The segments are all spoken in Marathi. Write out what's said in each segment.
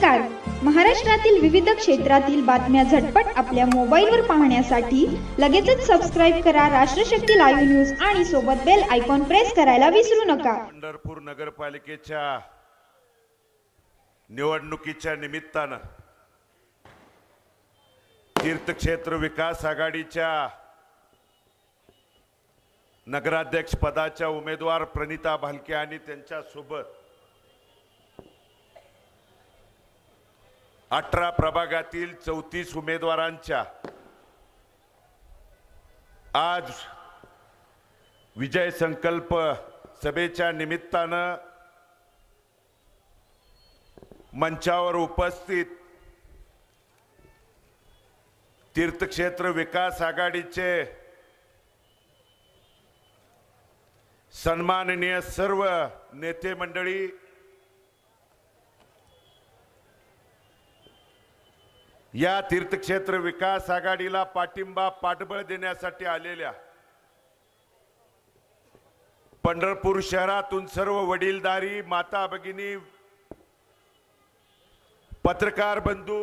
नमस्कार. महाराष्ट्रातील विविध क्षेत्रातील बातम्या झटपट आपल्या मोबाईलवर पाहण्यासाठी लगेचच सबस्क्राईब करा राष्ट्रशक्ती लाईव्ह न्यूज आणि सोबत बेल आयकॉन प्रेस करायला विसरू नका. पंढरपूर नगरपालिकेच्या निवडणुकीच्या निमित्तानं तीर्थक्षेत्र विकास आघाडीच्या नगराध्यक्ष पदाच्या उमेदवार प्रणिता भालके आणि त्यांच्या सोबत 18 प्रभागातील 34 उमेदवारांच्या आज विजय संकल्प सभेच्या निमित्तानं मंचावर उपस्थित तीर्थक्षेत्र विकास आघाडीचे सन्माननीय सर्व नेते मंडळी, या तीर्थक्षेत्र विकास आघाडीला पाठिंबा पाठबळ देण्यासाठी आलेल्या पंढरपूर शहरातून सर्व वडीलधारी माता भगिनी, पत्रकार बंधू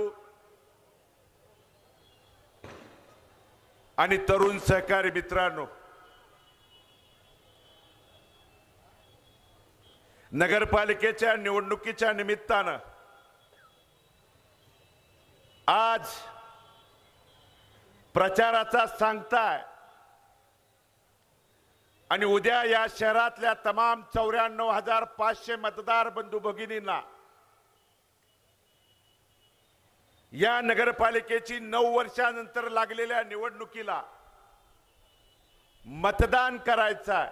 आणि तरुण सहकारी मित्रांनो, नगरपालिकेच्या निवडणुकीच्या निमित्तानं आज प्रचाराचा सांगताय आणि उद्या या शहरातल्या तमाम 94,500 मतदार बंधू भगिनींना या नगरपालिकेची 9 वर्षानंतर लागलेल्या निवडणुकीला मतदान करायचं आहे.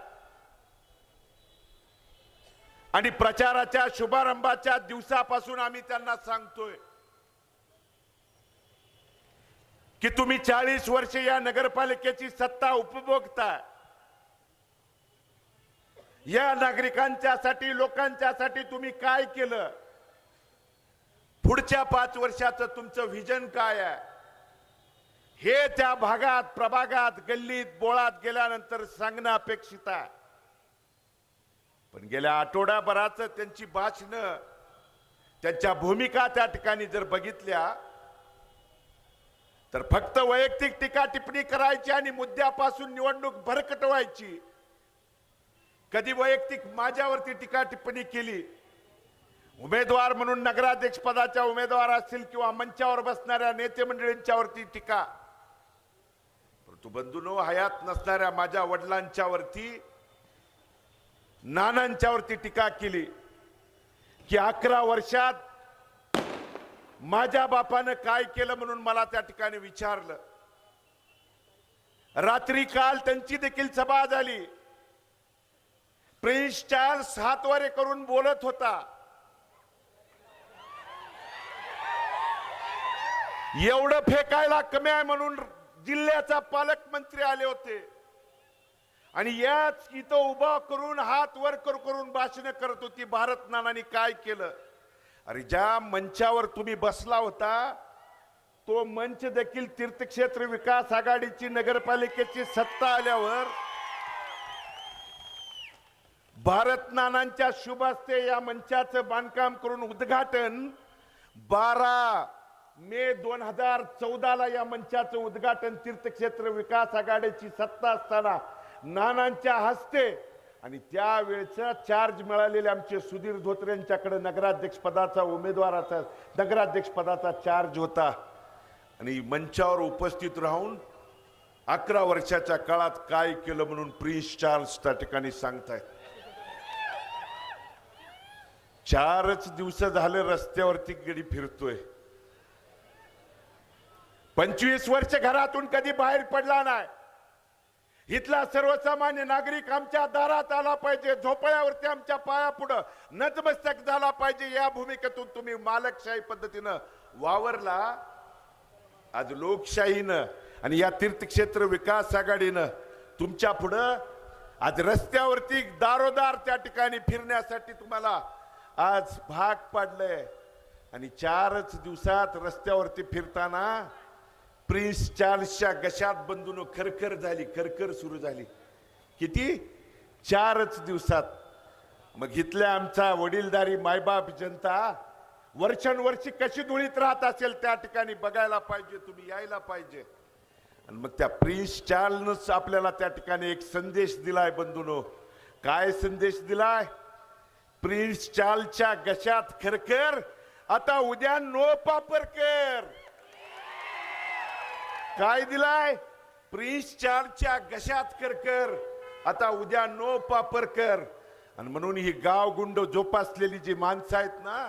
आणि प्रचाराच्या शुभारंभाच्या दिवसापासून आम्ही त्यांना सांगतोय की तुम्ही 40 वर्ष या नगरपालिकेची सत्ता उपभोगताय. या नागरिकांच्यासाठी, लोकांच्यासाठी तुम्ही काय केलं, पुढच्या 5 वर्षाचं तुमचं व्हिजन काय आहे, हे त्या भागात, प्रभागात, गल्लीत, बोळात गेल्यानंतर सांगणं अपेक्षित आहे. पण गेल्या आठवड्याभराचं त्यांची भाषणं, त्यांच्या भूमिका त्या ठिकाणी जर बघितल्या तर फक्त वैयक्तिक टीका टिप्पणी करायची आणि मुद्द्यापासून निवडणूक भरकटवायची. कधी वैयक्तिक माझ्यावरती टीका टिप्पणी केली, उमेदवार म्हणून नगराध्यक्ष पदाच्या उमेदवार असतील किंवा मंचावर बसणाऱ्या नेते मंडळींच्यावरती टीका, परंतु बंधूंनो, हयात नसणाऱ्या माझ्या वडिलांच्यावरती, नानांच्यावरती टीका केली की 11 वर्षात माझ्या बापानं काय केलं म्हणून मला त्या ठिकाणी विचारलं. रात्री काल त्यांची देखील सभा झाली. प्रिन्स चार्ल्स हातवारे करून बोलत होता. एवढं फेकायला कमी आहे म्हणून जिल्ह्याचा पालकमंत्री आले होते आणि याच इथं उभा करून हात वर करून भाषण करत होती, भारत नानांनी काय केलं. अरे, ज्या मंचावर तुम्ही बसला होता तो मंच देखील तीर्थक्षेत्र विकास आघाडीची नगरपालिकेची सत्ता आल्यावर भारत नानांच्या शुभ हस्ते या मंचाचं बांधकाम करून उद्घाटन 12 मे 2014 या मंचाचं उद्घाटन तीर्थक्षेत्र विकास आघाडीची सत्ता असताना नानांच्या हस्ते, आणि त्यावेळेचा चार्ज मिळालेले आमचे सुधीर धोत्रे यांच्याकडे नगराध्यक्ष पदाचा उमेदवाराचा नगराध्यक्ष पदाचा चार्ज होता. आणि मंचावर उपस्थित राहून 11 वर्षाच्या काळात काय केलं म्हणून प्रिन्स चार्ल्स त्या ठिकाणी सांगतायत. 4च दिवस झाले रस्त्यावरती गडी फिरतोय. 25 वर्ष घरातून कधी बाहेर पडला नाही. इथला सर्वसामान्य नागरिक आमच्या दारात आला पाहिजे, झोपळ्यावरती आमच्या पायापुढं नतमस्तक झाला पाहिजे, या भूमिकेतून तुम्ही मालकशाही पद्धतीनं वावरला. आज लोकशाहीनं आणि या तीर्थक्षेत्र विकास आघाडीनं तुमच्या पुढं आज रस्त्यावरती दारोदार त्या ठिकाणी फिरण्यासाठी तुम्हाला आज भाग पाडलंय. आणि 4च दिवसात रस्त्यावरती फिरताना प्रिन्स चार्ल्सच्या गशात बंधून खरखर झाली, खरखर सुरू झाली. किती? 4च दिवसात. मग इथल्या आमचा वडीलधारी मायबाप जनता वर्षानुवर्षी कशी धुळीत राहत असेल त्या ठिकाणी बघायला पाहिजे, तुम्ही यायला पाहिजे. आणि मग त्या प्रिन्स चार्ल्सनंच आपल्याला त्या ठिकाणी एक संदेश दिलाय बंधूनो. काय संदेश दिलाय? प्रिन्स चार्ल्सच्या घशात खरखर, आता उद्या नो पापरकर. काय दिलाय? प्रिन्स चार्ल्सच्या घशात खरखर, आता उद्या नो पापरकर. आणि म्हणून ही गाव गुंड जोपासलेली जी माणसं आहेत ना,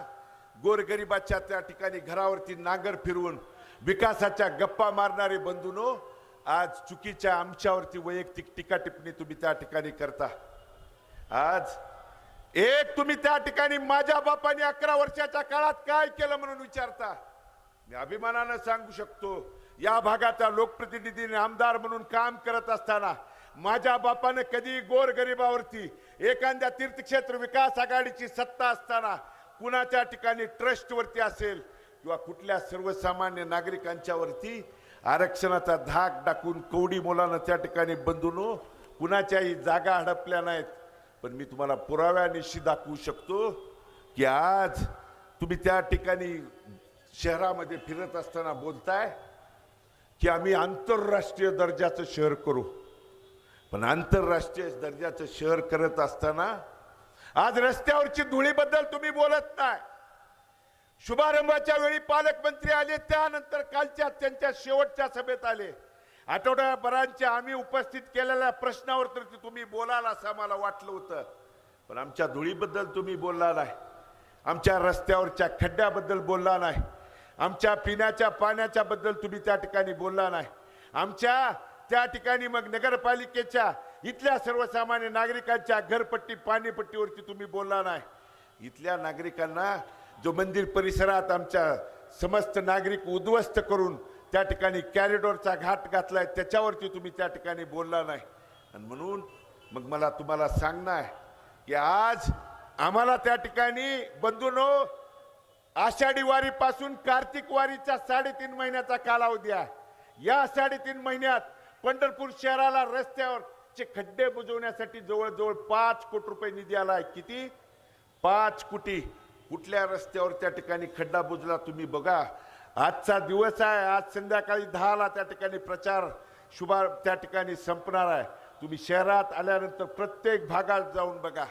गोरगरिबाच्या त्या ठिकाणी घरावरती नांगर फिरवून विकासाच्या गप्पा मारणारे बंधूनो, आज चुकीच्या आमच्यावरती वैयक्तिक टीका टिप्पणी तुम्ही त्या ठिकाणी करता. आज एक तुम्ही त्या ठिकाणी माझ्या बापाने 11 वर्षाच्या काळात काय केलं म्हणून विचारता. मी अभिमानानं सांगू शकतो, या भागाचा लोकप्रतिनिधीने आमदार म्हणून काम करत असताना माझ्या बापाने कधी गोरगरिबावरती, एखाद्या तीर्थक्षेत्र विकास आघाडीची सत्ता असताना कुणाच्या ठिकाणी ट्रस्ट वरती असेल किंवा कुठल्या सर्वसामान्य नागरिकांच्या वरती आरक्षणाचा धाक टाकून कवडी मोलानं त्या ठिकाणी बंधूनो कुणाच्याही जागा हडपल्या नाहीत. पण मी तुम्हाला पुराव्यानिशी दाखवू शकतो की आज तुम्ही त्या ठिकाणी शहरामध्ये फिरत असताना बोलताय की आम्ही आंतरराष्ट्रीय दर्जाचं शहर करू. पण आंतरराष्ट्रीय दर्जाचं शहर करत असताना आज रस्त्यावरची धुळीबद्दल तुम्ही बोलत नाही. शुभारंभाच्या वेळी पालकमंत्री आले, त्यानंतर कालच्या त्यांच्या शेवटच्या सभेत आले. आठवड्याभरांच्या आम्ही उपस्थित केलेल्या प्रश्नावर तर तुम्ही बोलाल असं आम्हाला वाटलं होतं, पण आमच्या धुळीबद्दल तुम्ही बोलला नाही, आमच्या रस्त्यावरच्या खड्ड्याबद्दल बोलला नाही, आमच्या पिण्याच्या पाण्याच्या बद्दल तुम्ही त्या ठिकाणी बोलला नाही, आमच्या त्या ठिकाणी मग नगरपालिकेच्या इथल्या सर्वसामान्य नागरिकांच्या घरपट्टी पाणीपट्टीवरती तुम्ही बोलला नाही. इथल्या नागरिकांना जो मंदिर परिसरात आमच्या समस्त नागरिक उद्ध्वस्त करून त्या ठिकाणी कॅरिडॉरचा घाट घातलाय त्याच्यावरती तुम्ही त्या ठिकाणी बोलला नाही. आणि म्हणून मग मला तुम्हाला सांगणं आहे की आज आम्हाला त्या ठिकाणी बंधूंनो आषाढी वारीपासून कार्तिक वारीचा 3.5 महिन्याचा कालावधी आहे. या 3.5 महिन्यात पंढरपूर शहराला रस्त्यावरचे खड्डे बुजवण्यासाठी जवळजवळ 5 कोटी रुपये निधी आलाय. किती? 5 कोटी. कुठल्या रस्त्यावर त्या ठिकाणी खड्डा बुजला तुम्ही बघा. आजचा दिवस आहे, आज संध्याकाळी 10ला त्या ठिकाणी प्रचार त्या ठिकाणी संपणार आहे. तुम्ही शहरात आल्यानंतर प्रत्येक भागात जाऊन बघा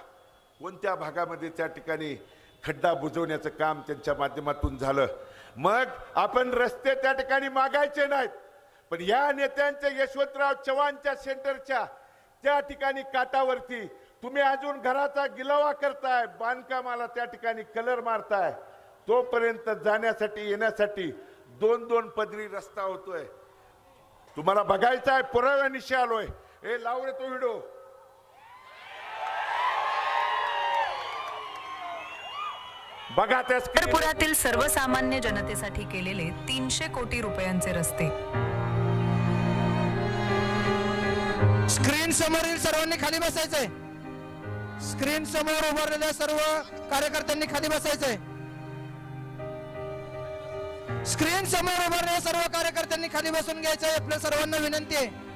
कोणत्या भागामध्ये त्या ठिकाणी खड्डा बुजवण्याचं काम त्यांच्या माध्यमातून झालं. मग आपण रस्ते त्या ठिकाणी मागायचे नाहीत, पण या नेत्यांच्या यशवंतराव चव्हाणच्या सेंटरच्या त्या ठिकाणी काटावरती तुम्ही अजून घराचा गिलावा करताय, बांधकामाला त्या ठिकाणी कलर मारताय. तोपर्यंत जाण्यासाठी येण्यासाठी 2-2 पदरी रस्ता होतोय. तुम्हाला बघायचा आहे, पुराव्यानिशी आलोय. हे लाव रे तो व्हिडिओ. बघा त्या पंढरपुरातील सर्वसामान्य जनतेसाठी केलेले 300 कोटी रुपयांचे रस्ते. स्क्रीन समोरील सर्वांनी खाली बसायचंय. स्क्रीन समोर उभारलेल्या सर्व कार्यकर्त्यांनी खाली बसायचंय. स्क्रीन समोर उभारलेल्या सर्व कार्यकर्त्यांनी खाली बसून घ्यायचंय. आपल्या सर्वांना विनंती आहे.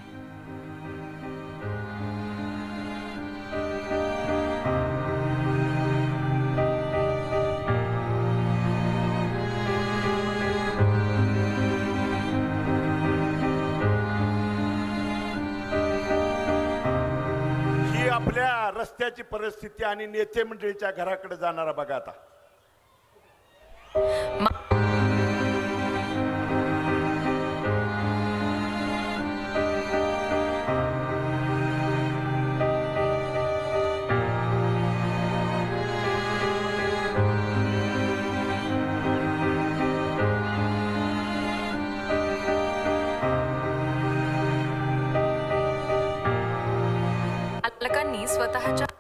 आपल्या रस्त्याची परिस्थिती आणि नेते मंडळीच्या घराकडे जाणारा बघा आता.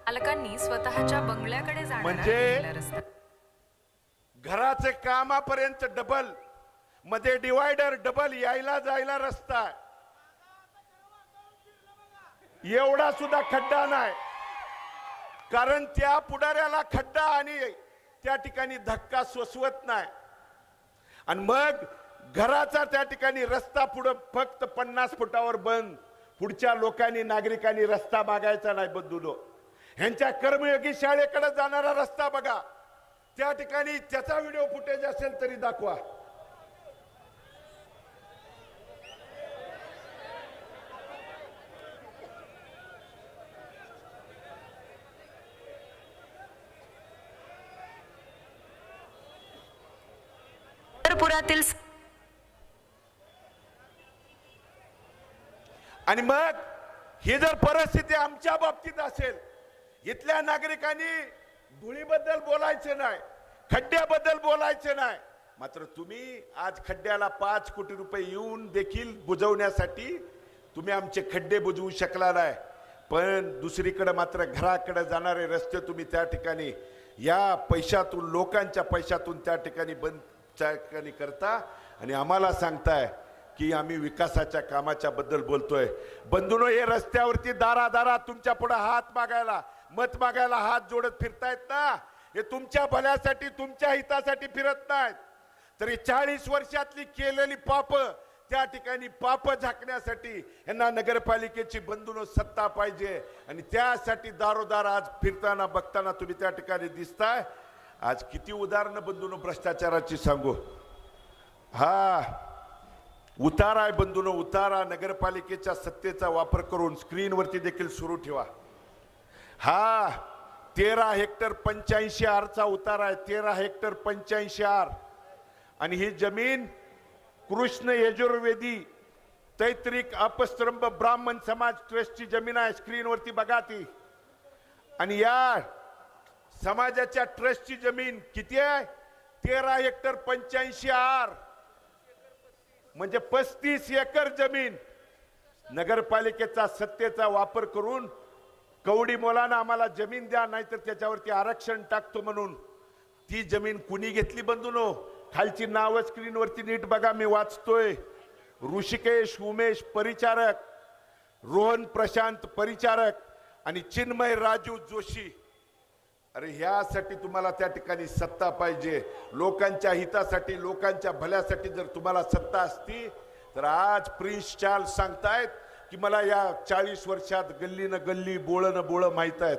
पालकांनी स्वतःच्या बंगल्याकडे म्हणजे घराचे कामापर्यंत डबल, मध्ये डिवायडर डबल, यायला जायला रस्ता, एवढा सुद्धा खड्डा नाही. कारण त्या पुढाऱ्याला खड्डा आणि त्या ठिकाणी धक्का सोसवत नाही. आणि मग घराचा त्या ठिकाणी रस्ता पुढे फक्त 50 फुटावर बंद. पुढच्या लोकांनी नागरिकांनी रस्ता मागायचा नाही. बंधूनो, ह्यांच्या कर्मयोगी शाळेकडे जाणारा रस्ता बघा. त्या ठिकाणी त्याचा व्हिडिओ फुटेज असेल तरी दाखवा. पंढरपुरातील आणि मग ही जर परिस्थिती आमच्या बाबतीत असेल, इथल्या नागरिकांनी धुळीबद्दल बोलायचं नाही, खड्ड्याबद्दल बोलायचं नाही, मात्र तुम्ही आज खड्ड्याला 5 कोटी रुपये येऊन देखील बुजवण्यासाठी तुम्ही आमचे खड्डे बुजवू शकला नाही. पण दुसरीकडे मात्र घराकडे जाणारे रस्ते तुम्ही त्या ठिकाणी या पैशातून, लोकांच्या पैशातून त्या ठिकाणी बंद करता आणि आम्हाला सांगताय की आम्ही विकासाच्या कामाच्या बद्दल बोलतोय. बंधूनो, हे रस्त्यावरती दारा तुमच्या पुढे हात मागायला, मत मागायला हात जोडत फिरतायत ना, हे तुमच्या भल्यासाठी, तुमच्या हितासाठी फिरत नाहीत. तरी 40 वर्षातली केलेली पाप, त्या ठिकाणी पाप झाकण्यासाठी यांना नगरपालिकेची बंधूनो सत्ता पाहिजे आणि त्यासाठी दारोदार आज फिरताना बघताना तुम्ही त्या ठिकाणी दिसताय. आज किती उदाहरणं बंधूनो भ्रष्टाचाराची सांगू. हा उतारा आहे बंधूनो, उतारा नगरपालिकेच्या सत्तेचा वापर करून स्क्रीनवरती देखील सुरू ठेवा. हा 13 हेक्टर 85 आरचा उतारा आहे, 13 हेक्टर 85 आर. आणि ही जमीन कृष्ण यजुर्वेदी तैत्रिक अपस्तंभ ब्राह्मण समाज ट्रस्टची जमीन आहे. स्क्रीनवरती बघा ती. आणि या समाजाच्या ट्रस्टची जमीन किती आहे? 13 हेक्टर 85 आर, म्हणजे 35 एकर जमीन. नगरपालिकेचा सत्तेचा वापर करून कवडी मोलानं आम्हाला जमीन द्या, नाहीतर त्याच्यावरती आरक्षण टाकतो म्हणून ती जमीन कुणी घेतली बंधूनो? खालची नाव स्क्रीनवरती नीट बघा, मी वाचतोय. ऋषिकेश उमेश परिचारक, रोहन प्रशांत परिचारक आणि चिन्मय राजू जोशी. अरे ह्यासाठी तुम्हाला त्या ठिकाणी सत्ता पाहिजे. लोकांच्या हितासाठी, लोकांच्या भल्यासाठी जर तुम्हाला सत्ता असती तर आज प्रिन्स चार्ल्स सांगतायत की मला या 40 वर्षात गल्लीनं गल्ली, बोळनं बोळं माहित आहेत.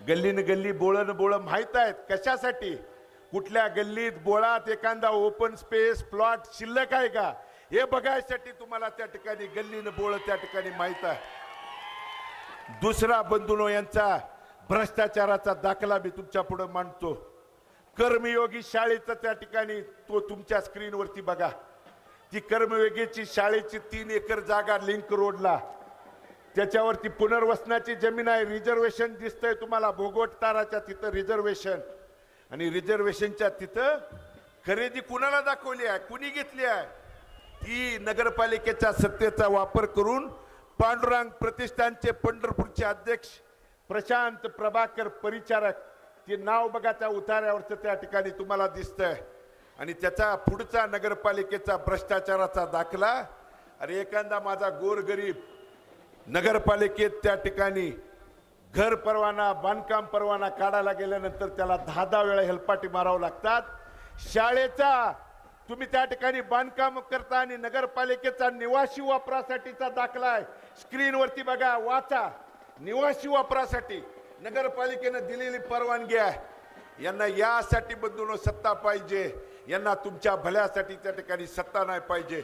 गल्लीनं गल्ली, बोळनं बोळं माहित आहेत. कशासाठी? कुठल्या गल्लीत बोळात एखादा ओपन स्पेस प्लॉट शिल्लक आहे का हे बघायसाठी तुम्हाला त्या ठिकाणी गल्लीनं बोळं त्या ठिकाणी माहित आहे. दुसरा बंधूनो, यांचा भ्रष्टाचाराचा दाखला मी तुमच्या पुढे मांडतो. कर्मयोगी शाळेचा त्या ठिकाणी तो तुमच्या स्क्रीनवरती बघा. ती कर्मयोगीची शाळेची 3 एकर जागा लिंक रोडला, त्याच्यावरती पुनर्वसनाची जमीन आहे. रिझर्वेशन दिसतंय तुम्हाला, भोगवट ताराच्या तिथं रिझर्वेशन. आणि रिझर्वेशनच्या तिथं खरेदी कुणाला दाखवली आहे, कुणी घेतली आहे? ती नगरपालिकेच्या सत्तेचा वापर करून पांडुरंग प्रतिष्ठानचे पंढरपूरचे अध्यक्ष प्रशांत प्रभाकर परिचारक, ते नाव बघा त्या उतार्यावरचं त्या ठिकाणी तुम्हाला दिसतंय. आणि त्याचा पुढचा नगरपालिकेचा भ्रष्टाचाराचा दाखला. अरे एखादा माझा गोरगरीब नगरपालिकेत त्या ठिकाणी घर परवाना, बांधकाम परवाना काढायला गेल्यानंतर त्याला 10 वेळा हेलपाटी मारावं लागतात. शाळेचा तुम्ही त्या ठिकाणी बांधकाम करता आणि नगरपालिकेचा निवासी वापरासाठीचा दाखला आहे. स्क्रीनवरती बघा, वाचा. निवासी वापरासाठी नगरपालिकेनं दिलेली परवानगी आहे. यांना यासाठी बंधूंनो सत्ता पाहिजे, यांना तुमच्या भल्यासाठी त्या ठिकाणी सत्ता नाही पाहिजे.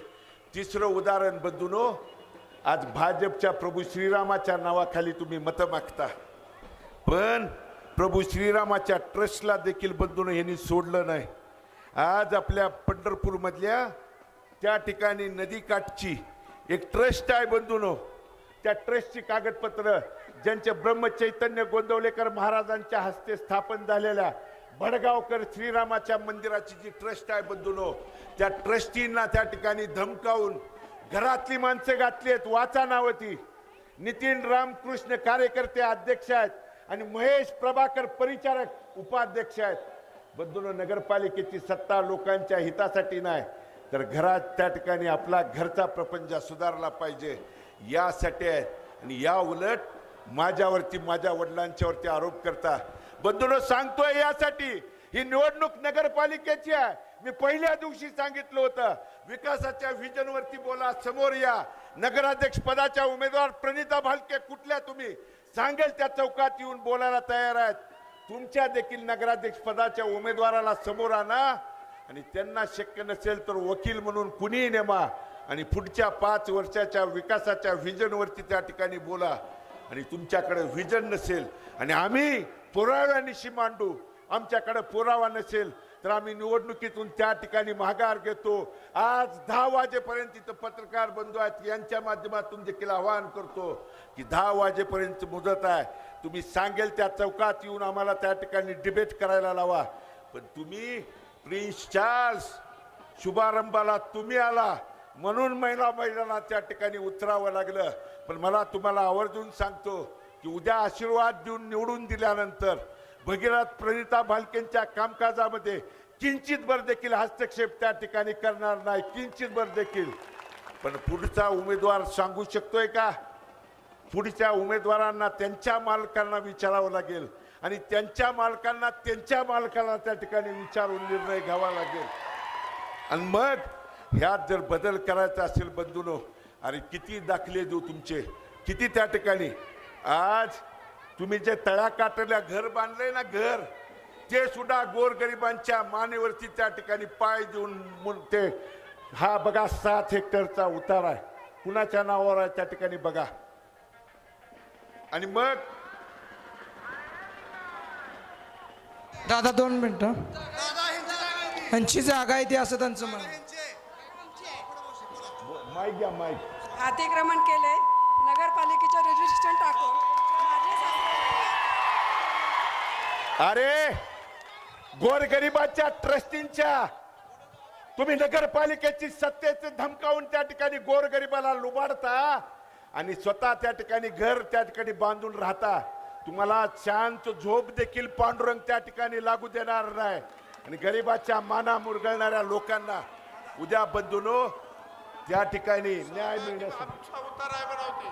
तिसरं उदाहरण बंधूंनो, आज भाजपच्या प्रभू श्रीरामाच्या नावाखाली तुम्ही मतं मागता, पण प्रभू श्रीरामाच्या ट्रस्टला देखील बंधूंनो यांनी सोडलं नाही. आज आपल्या पंढरपूर मधल्या त्या ठिकाणी नदीकाठची एक ट्रस्ट आहे बंधूंनो. त्या ट्रस्टची कागदपत्र ज्यांचे ब्रह्मचैतन्य गोंदवलेकर महाराजांच्या हस्ते स्थापन झालेल्या भडगावकर श्रीरामाच्या मंदिराची जी ट्रस्ट आहे बंधूंनो, त्या ट्रस्टींना त्या ठिकाणी धमकावून घरातली माणसं घातली आहेत. वाचा नावती. नितीन रामकृष्ण कार्यकर्ते अध्यक्ष आहेत आणि महेश प्रभाकर परिचारक उपाध्यक्ष आहेत. बंधूंनो, नगरपालिकेची सत्ता लोकांच्या हितासाठी नाही तर घरात त्या ठिकाणी आपला घरचा प्रपंच सुधारला पाहिजे यासाठी आहे. आणि या उलट माझ्यावरती, माझ्या वडिलांच्यावरती आरोप करता. बंधूंनो, सांगतोय यासाठी ही निवडणूक नगरपालिकेची आहे. मी पहिल्या दिवशी सांगितलं होतं, विकासाच्या व्हिजनवरती बोला, समोर या. नगराध्यक्ष पदाच्या उमेदवार प्रणिता भालके कुठल्या तुम्ही सांगेल त्या चौकात येऊन बोलायला तयार आहेत. तुमच्या देखील नगराध्यक्ष पदाच्या उमेदवाराला समोर आणा आणि त्यांना शक्य नसेल तर वकील म्हणून कुणीही नेमा आणि पुढच्या 5 वर्षाच्या विकासाच्या व्हिजनवरती त्या ठिकाणी बोला. आणि तुमच्याकडे व्हिजन नसेल आणि आम्ही पुराव्यानिशी मांडू, आमच्याकडे पुरावा नसेल तर आम्ही निवडणुकीतून त्या ठिकाणी माघार घेतो. आज 10 वाजेपर्यंत इथं पत्रकार बंधू आहेत, यांच्या माध्यमातून देखील आवाहन करतो की 10 वाजेपर्यंत मुदत आहे. तुम्ही सांगेल त्या चौकात येऊन आम्हाला त्या ठिकाणी डिबेट करायला लावा. पण तुम्ही प्रिन्स चार्ल्स शुभारंभाला तुम्ही आला म्हणून महिला त्या ठिकाणी उतरावं लागलं. पण मला तुम्हाला आवर्जून सांगतो की उद्या आशीर्वाद देऊन निवडून दिल्यानंतर भगीरथ प्रणिता भालकेंच्या कामकाजामध्ये किंचित भर देखील हस्तक्षेप त्या ठिकाणी करणार नाही, किंचित भर देखील. पण पुढचा उमेदवार सांगू शकतोय का? पुढच्या उमेदवारांना त्यांच्या मालकांना विचारावं लागेल आणि त्यांच्या मालकांना त्यांच्या मालकाला त्या ठिकाणी विचारून निर्णय घ्यावा लागेल. आणि मग ह्यात जर बदल करायचा असेल बंधूनो, अरे किती दाखले देऊ तुमचे, किती त्या ठिकाणी. आज तुम्ही जे तळ्याकाठल्या घर बांधले ना, घर ते सुद्धा गोरगरिबांच्या मानेवरती त्या ठिकाणी पाय देऊन ते, हा बघा 7 हेक्टरचा उतार आहे, कुणाच्या नावावर आहे त्या ठिकाणी बघा. आणि मग दादा 2 मिनिटं, यांची जागा आहे ती असं त्यांचं म्हणणं. माईक घ्या, माईक. अतिक्रमण केले, नगरपालिकेचं रजिस्ट्रेशन टाकून अरे गोरगरिबाच्या ट्रस्टींच्या तुम्ही नगरपालिकेची सत्तेचे धमकावून त्या ठिकाणी गोरगरिबाला लुबाडता आणि स्वतः त्या ठिकाणी घर त्या ठिकाणी बांधून राहता. तुम्हाला शांत झोप देखील पांडुरंग त्या ठिकाणी लागू देणार नाही. आणि गरिबाच्या माना मुरगळणाऱ्या लोकांना उद्या बंधूनो त्या ठिकाणी न्याय मिळण्यासाठी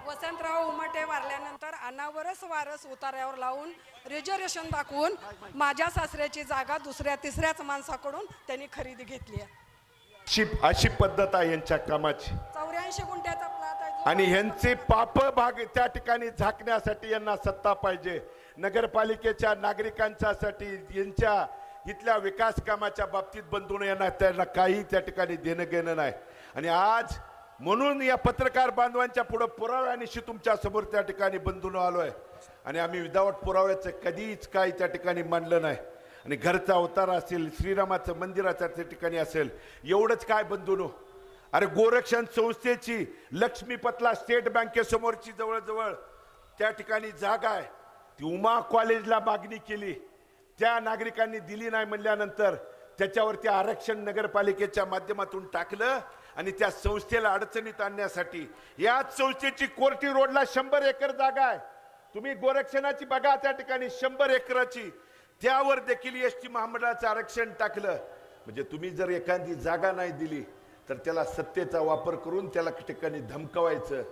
वसंतराव उमटे वारल्यानंतर अनावरच वारस उतार्यावर लावून रिझर्वेशन दाखवून माझ्या सासऱ्याची जागा दुसऱ्या तिसऱ्याच माणसाकडून त्यांनी खरेदी घेतली आहे. अशी पद्धत आहे यांच्या कामाची. 84 गुंठ्याचा प्लॉट आहे. आणि ह्यांचे पाप भाग त्या ठिकाणी झाकण्यासाठी यांना सत्ता पाहिजे. नगरपालिकेच्या नागरिकांच्यासाठी यांच्या इथल्या विकास कामाच्या बाबतीत बंधून यांना त्यांना काही त्या ठिकाणी देणं घेणं नाही. आणि आज म्हणून या पत्रकार बांधवांच्या पुढे पुराव्यानिशी तुमच्या समोर त्या ठिकाणी बंधून आलोय. आणि आम्ही विदाऊट पुराव्याचं कधीच काही त्या ठिकाणी मांडलं नाही. आणि घरचा अवतार असेल, श्रीरामाचं मंदिराच्या त्या ठिकाणी असेल, एवढंच काय बंधूनो. अरे गोरक्षण संस्थेची लक्ष्मीपतला स्टेट बँकेसमोरची जवळजवळ त्या ठिकाणी जागा आहे, ती उमा कॉलेजला मागणी केली, त्या नागरिकांनी दिली नाही म्हणल्यानंतर त्याच्यावरती आरक्षण नगरपालिकेच्या माध्यमातून टाकलं आणि त्या संस्थेला अडचणीत आणण्यासाठी याच संस्थेची कोर्टी रोडला 100 एकर जागा आहे. तुम्ही गोरक्षणाची बघा त्या ठिकाणी 100 एकराची, त्यावर देखील एसटी महामंडळाचं आरक्षण टाकलं. म्हणजे तुम्ही जर एखादी जागा नाही दिली तर त्याला सत्तेचा वापर करून त्याला ठिकाणी धमकवायचं.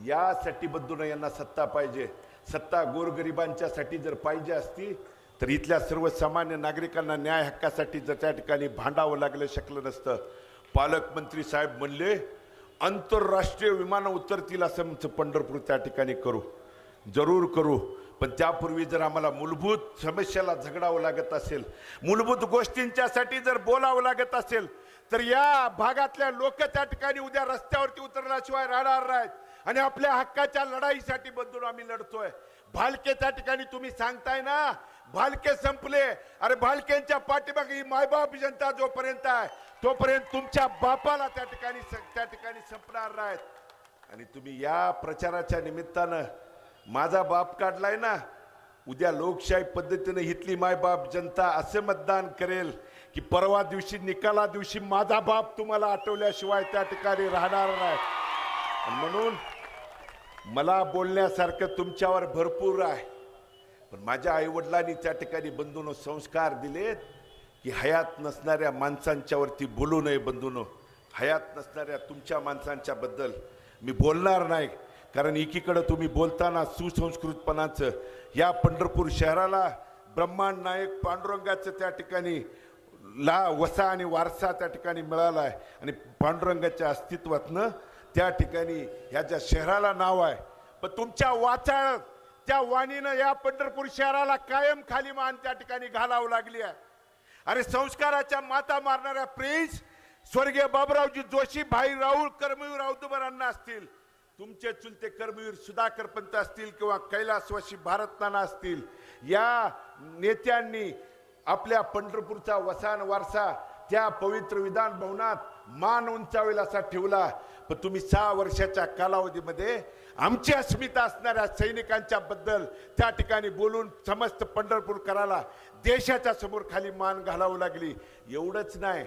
यासाठी बंधूंनो यांना सत्ता पाहिजे. सत्ता गोरगरिबांच्यासाठी जर पाहिजे असती तर इथल्या सर्वसामान्य नागरिकांना न्याय हक्कासाठी जर त्या ठिकाणी भांडावं लागलं शकलं नसतं. पालकमंत्री साहेब म्हणले आंतरराष्ट्रीय विमानं उतरतील असं आमचं पंढरपूर त्या ठिकाणी करू, जरूर करू. पण त्यापूर्वी जर आम्हाला मूलभूत समस्याला झगडावं लागत असेल, मूलभूत गोष्टींच्यासाठी जर बोलावं लागत असेल तर या भागातल्या लोक त्या ठिकाणी उद्या रस्त्यावरती उतरल्याशिवाय राहणार नाहीत. आणि आपल्या हक्काच्या लढाईसाठी बंधून आम्ही लढतोय. भालके त्या ठिकाणी तुम्ही सांगताय ना भालके संपले, अरे भालकेंच्या पाठीमागे ही मायबाप जनता जोपर्यंत आहे तोपर्यंत तुमच्या बापाला त्या ठिकाणी संपणार नाहीत. आणि तुम्ही या प्रचाराच्या निमित्तानं माझा बाप काढलाय ना, उद्या लोकशाही पद्धतीने हितली मायबाप जनता असे मतदान करेल की परवा दिवशी निकाला दिवशी माझा बाप तुम्हाला आठवल्याशिवाय त्या ठिकाणी राहणार नाही. म्हणून मला बोलण्यासारखं तुमच्यावर भरपूर आहे, पण माझ्या आईवडिलांनी त्या ठिकाणी बंधूंनो संस्कार दिलेत की हयात नसणाऱ्या माणसांच्या वरती बोलू नये. बंधूंनो, हयात नसणाऱ्या तुमच्या माणसांच्या बद्दल मी बोलणार नाही. कारण एकीकडे तुम्ही बोलताना सुसंस्कृतपणाचं या पंढरपूर शहराला ब्रह्मांड नायक पांडुरंगाचं त्या ठिकाणी वसा आणि वारसा त्या ठिकाणी मिळाला आहे. आणि पांडुरंगाच्या अस्तित्वातनं त्या ठिकाणी ह्या ज्या शहराला नाव आहे. पण तुमच्या वाचाळ त्या वाणीनं या पंढरपूर शहराला कायम खाली मान त्या ठिकाणी घालावं लागली आहे. अरे संस्काराच्या माता मारणाऱ्या प्रिन्स स्वर्गीय बाबुरावजी जोशी, भाई राहुल कर्मवीर औदुंबरांना असतील, तुमचे चुलते कर्मवीर सुधाकर पंत असतील किंवा कैलासवासी भारत नाना असतील, या नेत्यांनी आपल्या पंढरपूरचा वसान वारसा त्या पवित्र विधान भवनात मान उंचावेल असा ठेवला. पण तुम्ही 6 वर्षाच्या कालावधीमध्ये आमची अस्मिता असणाऱ्या सैनिकांच्या बद्दल त्या ठिकाणी बोलून समस्त पंढरपूरकराला देशाच्या समोर खाली मान घालावं लागली. एवढंच नाही,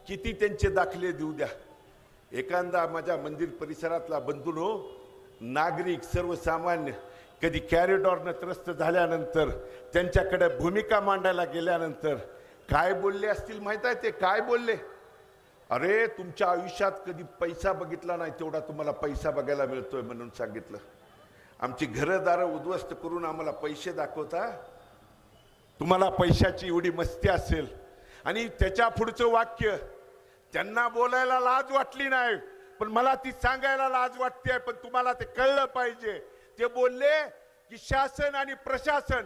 किती त्यांचे दाखले देऊ द्या. एखादा माझ्या मंदिर परिसरातला बंधूनो, नागरिक सर्वसामान्य कधी कॅरिडॉरनं त्रस्त झाल्यानंतर त्यांच्याकडे भूमिका मांडायला गेल्यानंतर काय बोलले असतील माहित आहे? ते काय बोलले? अरे तुमच्या आयुष्यात कधी पैसा बघितला नाही तेवढा तुम्हाला पैसा बघायला मिळतोय म्हणून सांगितलं. आमची घरदारं उद्ध्वस्त करून आम्हाला पैसे दाखवता. तुम्हाला पैशाची एवढी मस्ती असेल. आणि त्याच्या पुढचं वाक्य, त्यांना बोलायला लाज वाटली नाही पण मला ती सांगायला लाज वाटते, पण तुम्हाला ते कळलं पाहिजे. ते बोलले की शासन आणि प्रशासन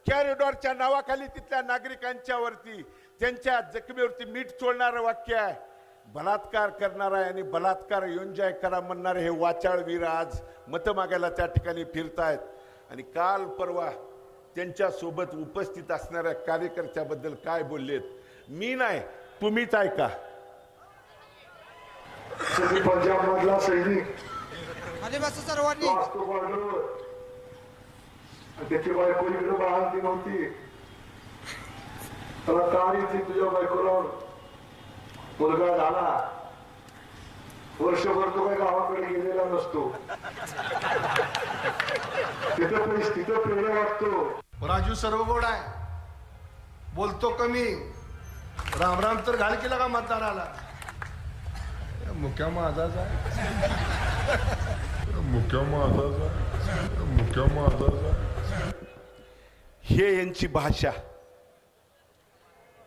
कॅरिडॉरच्या नावाखाली तिथल्या नागरिकांच्या वरती, त्यांच्या जखमीवरती मीठ चोळणारं वाक्य आहे. बलात्कार करणारा आणि बलात्कार एन्जॉय करा म्हणणारे हे वाचाळवीर आज मतं मागायला त्या ठिकाणी फिरतायत. आणि काल परवा त्यांच्या सोबत उपस्थित असणाऱ्या कार्यकर्त्याबद्दल काय बोललेत मी नाही, तुम्हीच ऐका. पंजाब मधला सैनिक खाली बसा सर्वांनी. वाचतो बॉर्डरवर, त्याची बायको इकडे बाळांती नव्हती. त्याला कार येते तुझ्या बायकोला मुलगा झाला, वर्षभर तो काही गावाकडे गेलेला नसतो. तिथं प्रेरणा वाटतो. राजू सर्व गोड आहे, बोलतो कमी, राम राम तर घाल केला का मतदाराला. मुक्या माझाच आहे, मुक्या माझाच आहे, मुक्या माझाच आहे. हे यांची भाषा.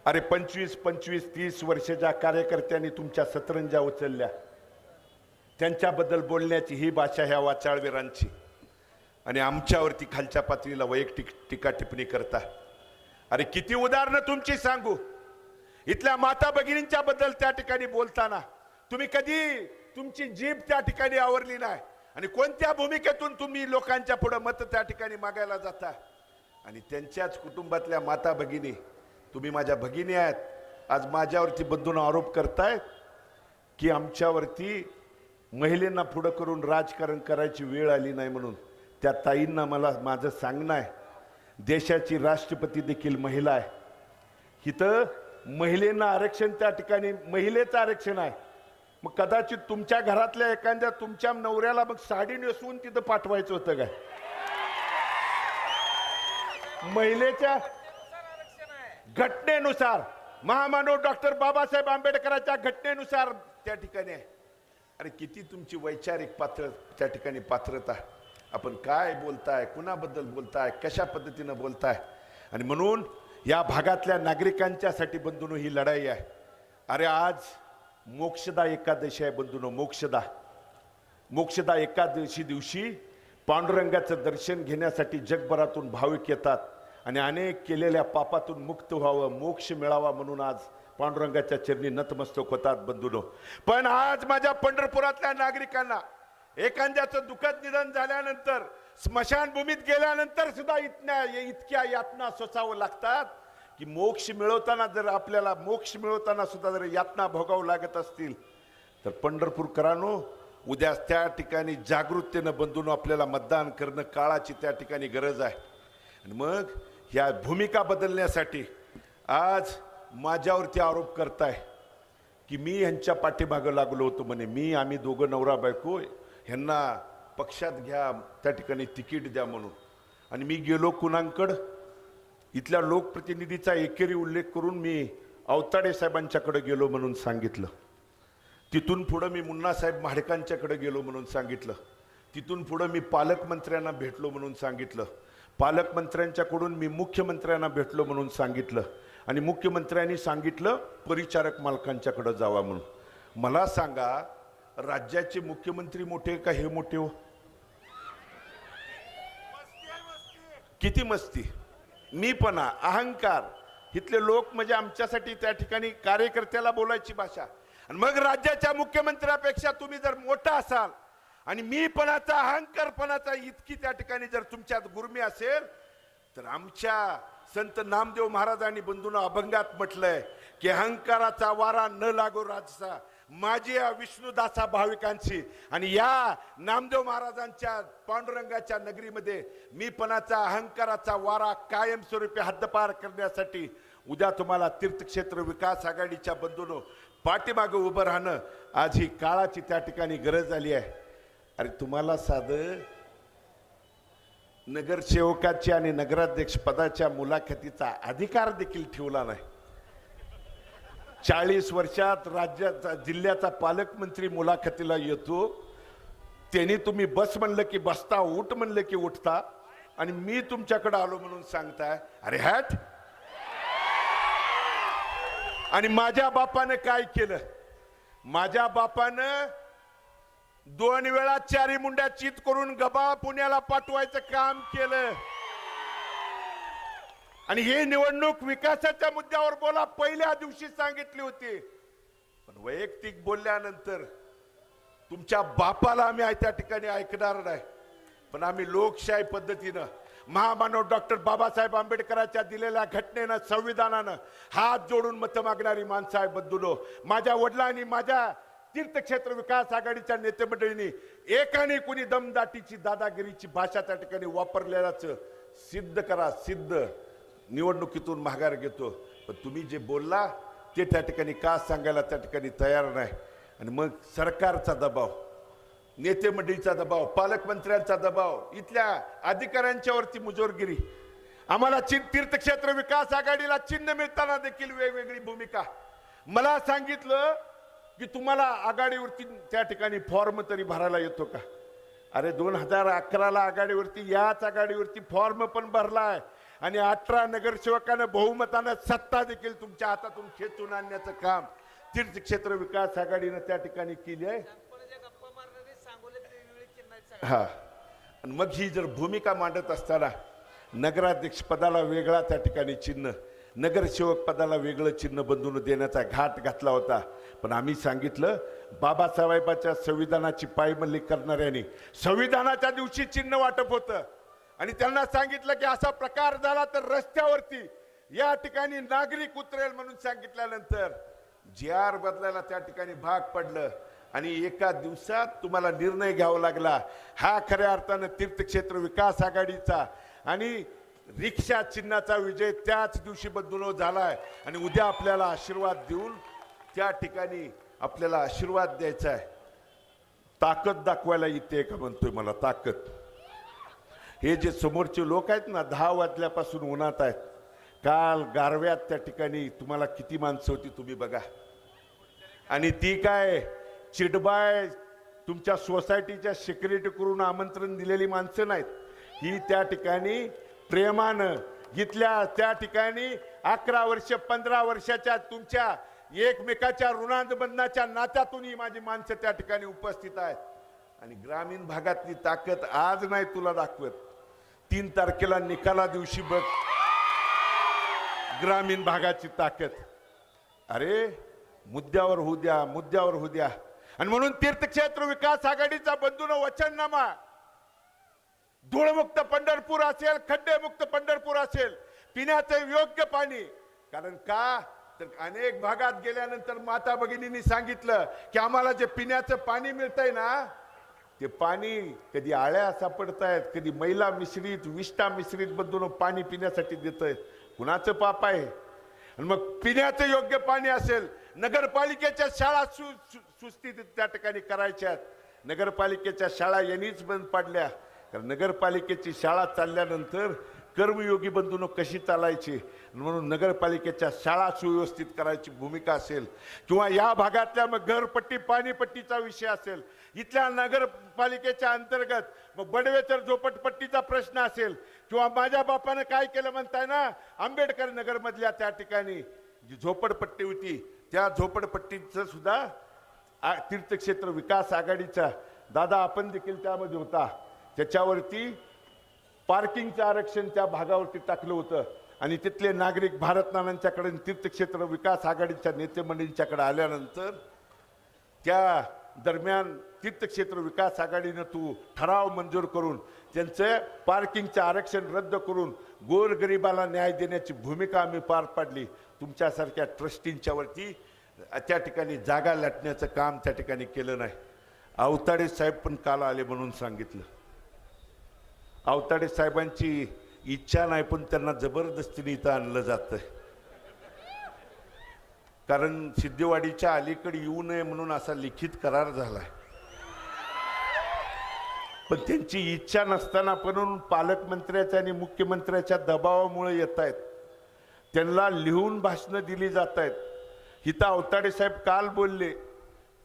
अरे 25-30 वर्षाच्या कार्यकर्त्यांनी तुमच्या सतरंजा उचलल्या, त्यांच्याबद्दल बोलण्याची ही भाषा ह्या वाचाळवीरांची. आणि आमच्यावरती खालच्या पातळीला वैयक्तिक टीका टिप्पणी करता. अरे किती उदाहरणं तुमची सांगू. इथल्या माता भगिनींच्या बद्दल त्या ठिकाणी बोलताना तुम्ही कधी तुमची जीभ त्या ठिकाणी आवरली नाही. आणि कोणत्या भूमिकेतून तुम्ही लोकांच्या पुढे मत त्या ठिकाणी मागायला जाता. आणि त्यांच्याच कुटुंबातल्या माता भगिनी, तुम्ही माझ्या भगिनी आहेत, आज माझ्यावरती बंधून आरोप करतायत की आमच्यावरती महिलांना पुढं करून राजकारण करायची वेळ आली नाही म्हणून. त्या ताईंना मला माझं सांगणं आहे, देशाची राष्ट्रपती देखील महिला आहे. इथं महिलांना आरक्षण, त्या ठिकाणी महिलेचं आरक्षण आहे. मग कदाचित तुमच्या घरातल्या एखाद्या तुमच्या नवऱ्याला मग साडी नेसवून तिथं पाठवायचं होतं काय? महिलेच्या घटनेनुसार, महामानव डॉक्टर बाबासाहेब आंबेडकरांच्या घटनेनुसार त्या ठिकाणी आहे. अरे किती तुमची वैचारिक त्या ठिकाणी पात्रता. आपण काय बोलताय, कुणाबद्दल बोलताय, कशा पद्धतीनं बोलताय. आणि म्हणून या भागातल्या नागरिकांच्यासाठी बंधूंनो ही लढाई आहे. अरे आज मोक्षदा एकादशी आहे बंधूंनो. मोक्षदा एकादशी दिवशी पांडुरंगाचं दर्शन घेण्यासाठी जगभरातून भाविक येतात आणि अनेक केलेल्या पापातून मुक्त व्हावं, मोक्ष मिळावा म्हणून आज पांडुरंगाच्या चरणी नतमस्तक होतात बंधूंनो. पण आज माझ्या पंढरपुरातल्या नागरिकांना एखाद्याचं दुःखद निधन झाल्यानंतर, स्मशानभूमीत गेल्यानंतर सुद्धा इतक्या यातना सोसावं लागतात की मोक्ष मिळवताना, जर आपल्याला मोक्ष मिळवताना सुद्धा जर यातना भोगावं लागत असतील तर पंढरपूरकरांनो, उद्या त्या ठिकाणी जागृतीनं बंधूंनो आपल्याला मतदान करणं काळाची त्या ठिकाणी गरज आहे. आणि मग ह्या भूमिका बदलण्यासाठी आज माझ्यावरती आरोप करताय की मी ह्यांच्या पाठीमागं लागलो होतो म्हणे. आम्ही दोघं नवरा बायको, ह्यांना पक्षात घ्या, त्या ठिकाणी तिकीट द्या म्हणून. आणि मी गेलो कुणांकडं, इथल्या लोकप्रतिनिधीचा एकेरी उल्लेख करून मी अवताडे साहेबांच्याकडे गेलो म्हणून सांगितलं. तिथून पुढं मी मुन्नासाहेब महाडकांच्याकडे गेलो म्हणून सांगितलं. तिथून पुढं मी पालकमंत्र्यांना भेटलो म्हणून सांगितलं. पालकमंत्र्यांच्याकडून मी मुख्यमंत्र्यांना भेटलो म्हणून सांगितलं. आणि मुख्यमंत्र्यांनी सांगितलं परिचारक मालकांच्याकडे जावा म्हणून. मला सांगा, राज्याचे मुख्यमंत्री मोठे का हे मोठे हो? किती मस्ती, मीपणा, अहंकार, इथले लोक म्हणजे आमच्यासाठी त्या ठिकाणी कार्यकर्त्याला बोलायची भाषा. आणि मग राज्याच्या मुख्यमंत्र्यापेक्षा तुम्ही जर मोठा असाल आणि मीपणाचा, अहंकारपणाचा इतकी त्या ठिकाणी जर तुमच्यात गुर्मी असेल, तर आमच्या संत नामदेव महाराजांनी बंधूंना अभंगात म्हटलंय की अहंकाराचा वारा न लागो राजसा, माझी या विष्णुदासा भाविकांची. आणि या नामदेव महाराजांच्या पांडुरंगाच्या नगरीमध्ये मीपणाचा, अहंकाराचा वारा कायमस्वरूपी हद्दपार करण्यासाठी उद्या तुम्हाला तीर्थक्षेत्र विकास आघाडीच्या बंधूंनो पाठीमागे उभं राहणं आज ही काळाची त्या ठिकाणी गरज आली आहे. अरे तुम्हाला साधं नगरसेवकाची आणि नगराध्यक्ष पदाच्या मुलाखतीचा अधिकार देखील ठेवला नाही. 40 वर्षात राज्याचा, जिल्ह्याचा पालकमंत्री मुलाखतीला येतो, त्यांनी तुम्ही बस म्हणलं की बसता, उठ म्हणलं की उठता, आणि मी तुमच्याकडे आलो म्हणून सांगताय. अरे हॅट. आणि माझ्या बापानं काय केलं? माझ्या बापानं 2 वेळा 4 मुंड्या चित करून गबा पुण्याला पाठवायचं काम केलं. आणि हे निवडणूक विकासाच्या मुद्द्यावर बोला पहिल्या दिवशी सांगितली होती, पण वैयक्तिक बोलल्यानंतर तुमच्या बापाला आम्ही त्या ठिकाणी ऐकणार नाही. पण आम्ही लोकशाही पद्धतीनं महामानव डॉक्टर बाबासाहेब आंबेडकरांच्या दिलेल्या घटनेनं, संविधानानं हात जोडून मतं मागणारी माणसं आहे बंधूंनो. माझ्या वडिलांनी, माझ्या तीर्थक्षेत्र विकास आघाडीच्या नेते मंडळींनी एकाने कुणी दमदाटीची, दादागिरीची भाषा त्या ठिकाणी वापरलेल्याचं सिद्ध करा. सिद्ध निवडणुकीतून माघार घेतो. पण तुम्ही जे बोलला ते त्या ठिकाणी का सांगायला त्या ठिकाणी तयार नाही. आणि मग सरकारचा दबाव, नेते मंडळीचा दबाव, पालकमंत्र्यांचा दबाव, इथल्या अधिकाऱ्यांच्यावरती मुजोरगिरी. आम्हाला तीर्थक्षेत्र विकास आघाडीला चिन्ह मिळताना देखील वेगवेगळी भूमिका. मला सांगितलं की तुम्हाला आघाडीवरती त्या ठिकाणी फॉर्म तरी भरायला येतो का? अरे 2011ला आघाडीवरती, याच आघाडीवरती फॉर्म पण भरलाय आणि 18 नगरसेवकांना बहुमतानं सत्ता देखील तुमच्या हातातून खेचून आणण्याचं काम तीर्थक्षेत्र विकास आघाडीनं त्या ठिकाणी केली आहे. हा. आणि मग ही जर भूमिका मांडत असताना नगराध्यक्ष पदाला वेगळा त्या ठिकाणी चिन्ह, नगरसेवक पदाला वेगळं चिन्ह बंधून देण्याचा घाट घातला होता. पण आम्ही सांगितलं बाबासाहेबांच्या संविधानाची पायमल्ली करणाऱ्यांनी संविधानाच्या दिवशी चिन्ह वाटप होतं आणि त्यांना सांगितलं की असा प्रकार झाला तर रस्त्यावरती या ठिकाणी नागरिक उतरेल म्हणून सांगितल्यानंतर GR बदलायला त्या ठिकाणी भाग पडलं आणि एका दिवसात तुम्हाला निर्णय घ्यावा लागला. हा खऱ्या अर्थानं तीर्थक्षेत्र विकास आघाडीचा आणि रिक्षा चिन्हाचा विजय त्याच दिवशी बंधूंनो झालाय. आणि उद्या आपल्याला आशीर्वाद देऊन त्या ठिकाणी आपल्याला आशीर्वाद द्यायचा आहे. ताकद दाखवायला येते का म्हणतोय मला ताकद. हे जे समोरचे लोक आहेत ना 10 वाजल्यापासून उन्हात आहेत, काल गारव्यात त्या ठिकाणी तुम्हाला किती माणसं होती तुम्ही बघा. आणि ती काय चिडबाय तुमच्या सोसायटीच्या सिक्युरिटी करून आमंत्रण दिलेली माणसं नाहीत. ही त्या ठिकाणी प्रेमानं घेतल्या, त्या ठिकाणी 11 वर्ष 15 वर्षाच्या तुमच्या एकमेकाच्या ऋणानुबंधाच्या नात्यातून ही माझी माणसं त्या ठिकाणी उपस्थित आहेत. आणि ग्रामीण भागातली ताकद आज नाही तुला दाखवत, 3 तारखेला निकाला दिवशी बघ ग्रामीण भागाची ताकद. अरे मुद्द्यावर होऊ द्या, मुद्द्यावर होऊ द्या. आणि म्हणून तीर्थक्षेत्र विकास आघाडीचा बंधूंनो वचननामा, धूळमुक्त पंढरपूर असेल, खड्डेमुक्त पंढरपूर असेल, पिण्याचं योग्य पाणी. कारण का तर अनेक भागात गेल्यानंतर माता भगिनींनी सांगितलं की आम्हाला जे पिण्याचं पाणी मिळतंय ना ते पाणी कधी आळ्या सापडतायत, कधी मैला मिश्रित, विष्ठा मिश्रित बंधूंनो पाणी पिण्यासाठी देतंय. कुणाचं पाप आहे? आणि मग पिण्याचं योग्य पाणी असेल, नगरपालिकेच्या शाळा सुस्थितीत त्या ठिकाणी करायच्यात. नगरपालिकेच्या शाळा यांनीच बंद पाडल्या. कारण नगरपालिकेची शाळा चालल्यानंतर कर्मयोगी बंधूंनो कशी चालायची, म्हणून नगरपालिकेच्या शाळा सुव्यवस्थित करायची भूमिका असेल, किंवा या भागातल्या मग घरपट्टी पाणीपट्टीचा विषय असेल, इथल्या नगरपालिकेच्या अंतर्गत मग बडवेतर झोपडपट्टीचा प्रश्न असेल, किंवा माझ्या बापानं काय केलं म्हणताय ना आंबेडकर नगर मधल्या त्या ठिकाणी जी झोपडपट्टी होती त्या झोपडपट्टीचं सुद्धा तीर्थक्षेत्र विकास आघाडीचा दादा आपण देखील त्यामध्ये होता, त्याच्यावरती पार्किंगचं आरक्षण त्या भागावरती टाकलं होतं आणि तिथले नागरिक भारत नानांच्याकडे तीर्थक्षेत्र विकास आघाडीच्या नेते मंडळींच्याकडे आल्यानंतर त्या दरम्यान तीर्थक्षेत्र विकास आघाडीनं तू ठराव मंजूर करून त्यांचं पार्किंगचं आरक्षण रद्द करून गोरगरिबाला न्याय देण्याची भूमिका आम्ही पार पाडली. तुमच्यासारख्या ट्रस्टींच्या वरती त्या ठिकाणी जागा लाटण्याचं काम त्या ठिकाणी केलं नाही. आवताडे साहेब पण काल आले म्हणून सांगितलं. आवताडे साहेबांची इच्छा नाही पण त्यांना जबरदस्तीने इथं आणलं जातं, कारण सिद्धेवाडीच्या अलीकडे येऊ नये म्हणून असा लिखित करार झालाय. पण त्यांची इच्छा नसताना पण पालकमंत्र्याच्या आणि मुख्यमंत्र्याच्या दबावामुळे येत आहेत. त्यांना लिहून भाषणं दिली जात आहेत. इथं आवताडे साहेब काल बोलले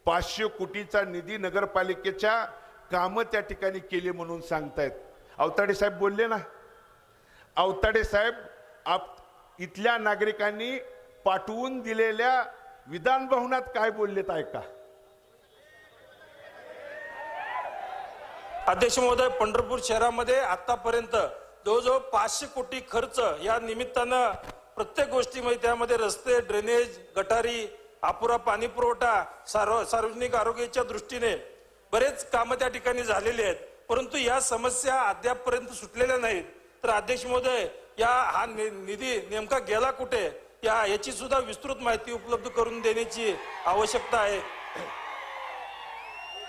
500 कोटीचा निधी नगरपालिकेच्या कामं त्या ठिकाणी केली म्हणून सांगतायत. आवताडे साहेब बोलले ना. आवताडे साहेब इथल्या नागरिकांनी पाठवून दिलेल्या विधान भवनात काय बोललेत ऐका. अध्यक्ष महोदय, पंढरपूर शहरामध्ये आतापर्यंत जवळजवळ 500 कोटी खर्च या निमित्तानं प्रत्येक गोष्टीमध्ये, त्यामध्ये रस्ते, ड्रेनेज, गटारी, अपुरा पाणी पुरवठा, सार्वजनिक आरोग्याच्या दृष्टीने बरेच कामं त्या ठिकाणी झालेली आहेत. परंतु या समस्या अद्यापपर्यंत सुटलेल्या नाहीत. तर अध्यक्ष महोदय, हा निधी नेमका गेला कुठे याची सुद्धा विस्तृत माहिती उपलब्ध करून देण्याची आवश्यकता आहे.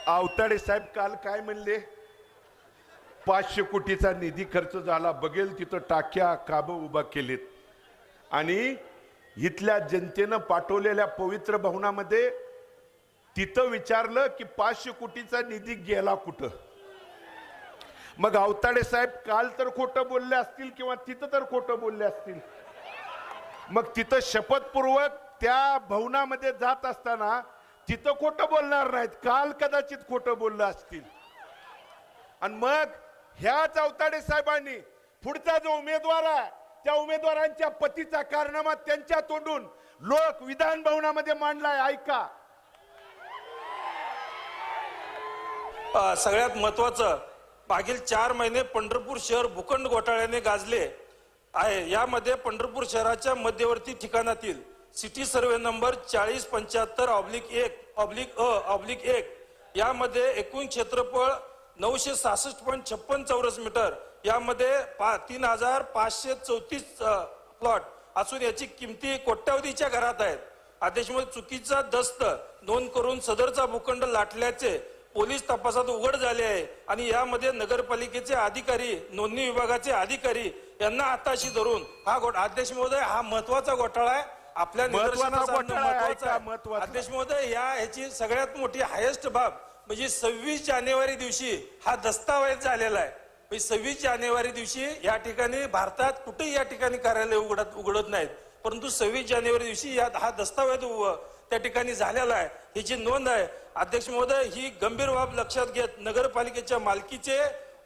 आवताडे साहेब काल काय म्हणले? 500 कोटीचा निधी खर्च झाला, बघेल तिथं टाक्या काबं उभा केलीत आणि इथल्या जनतेनं पाठवलेल्या पवित्र भवनामध्ये तिथं विचारलं की 500 कोटीचा निधी गेला कुठं. मग आवताडे साहेब काल तर खोटं बोलले असतील किंवा तिथं तर खोटं बोलले असतील. मग तिथं शपथपूर्वक त्या भवनामध्ये जात असताना तिथं खोटं बोलणार नाहीत, काल कदाचित खोटं बोललं असतील. आणि मग ह्याच आवताडे साहेबांनी पुढचा जो उमेदवार आहे त्या उमेदवारांच्या पतीचा कारनामा त्यांच्या तोंडून लोक विधान भवनामध्ये मांडलाय. ऐका. सगळ्यात महत्वाचं, मागील 4 महिने पंढरपूर शहर भूखंड घोटाळ्याने गाजले आहे. यामध्ये पंढरपूर शहराच्या मध्यवर्ती ठिकाणातील सिटी सर्वे नंबर 4075/1/1 यामध्ये एकूण क्षेत्रफळ 966.56 चौरस मीटर, यामध्ये 3534 प्लॉट असून याची किमती कोट्यावधीच्या घरात आहेत. अध्यक्ष महोदय, चुकीचा दस्त नोंद करून सदरचा भूखंड लाटल्याचे पोलीस तपासात उघड झाले आहे आणि यामध्ये नगरपालिकेचे अधिकारी, नोंदणी विभागाचे अधिकारी यांना हाताशी धरून अध्यक्ष महोदय, हा महत्वाचा घोटाळा आहे. आपल्या निदर्शनास महत्वाचा. अध्यक्ष महोदय, ह्याची सगळ्यात मोठी हायेस्ट बाब म्हणजे 26 जानेवारी दिवशी हा दस्तावेज झालेला आहे. 26 जानेवारी दिवशी या ठिकाणी भारतात कुठेही या ठिकाणी कार्यालय उघडत नाहीत, परंतु 26 जानेवारी दिवशी हा दस्तावेज त्या ठिकाणी झालेला आहे, ही जी नोंद आहे. अध्यक्ष महोदय, ही गंभीर बाब लक्षात घेत नगरपालिकेच्या मालकीचे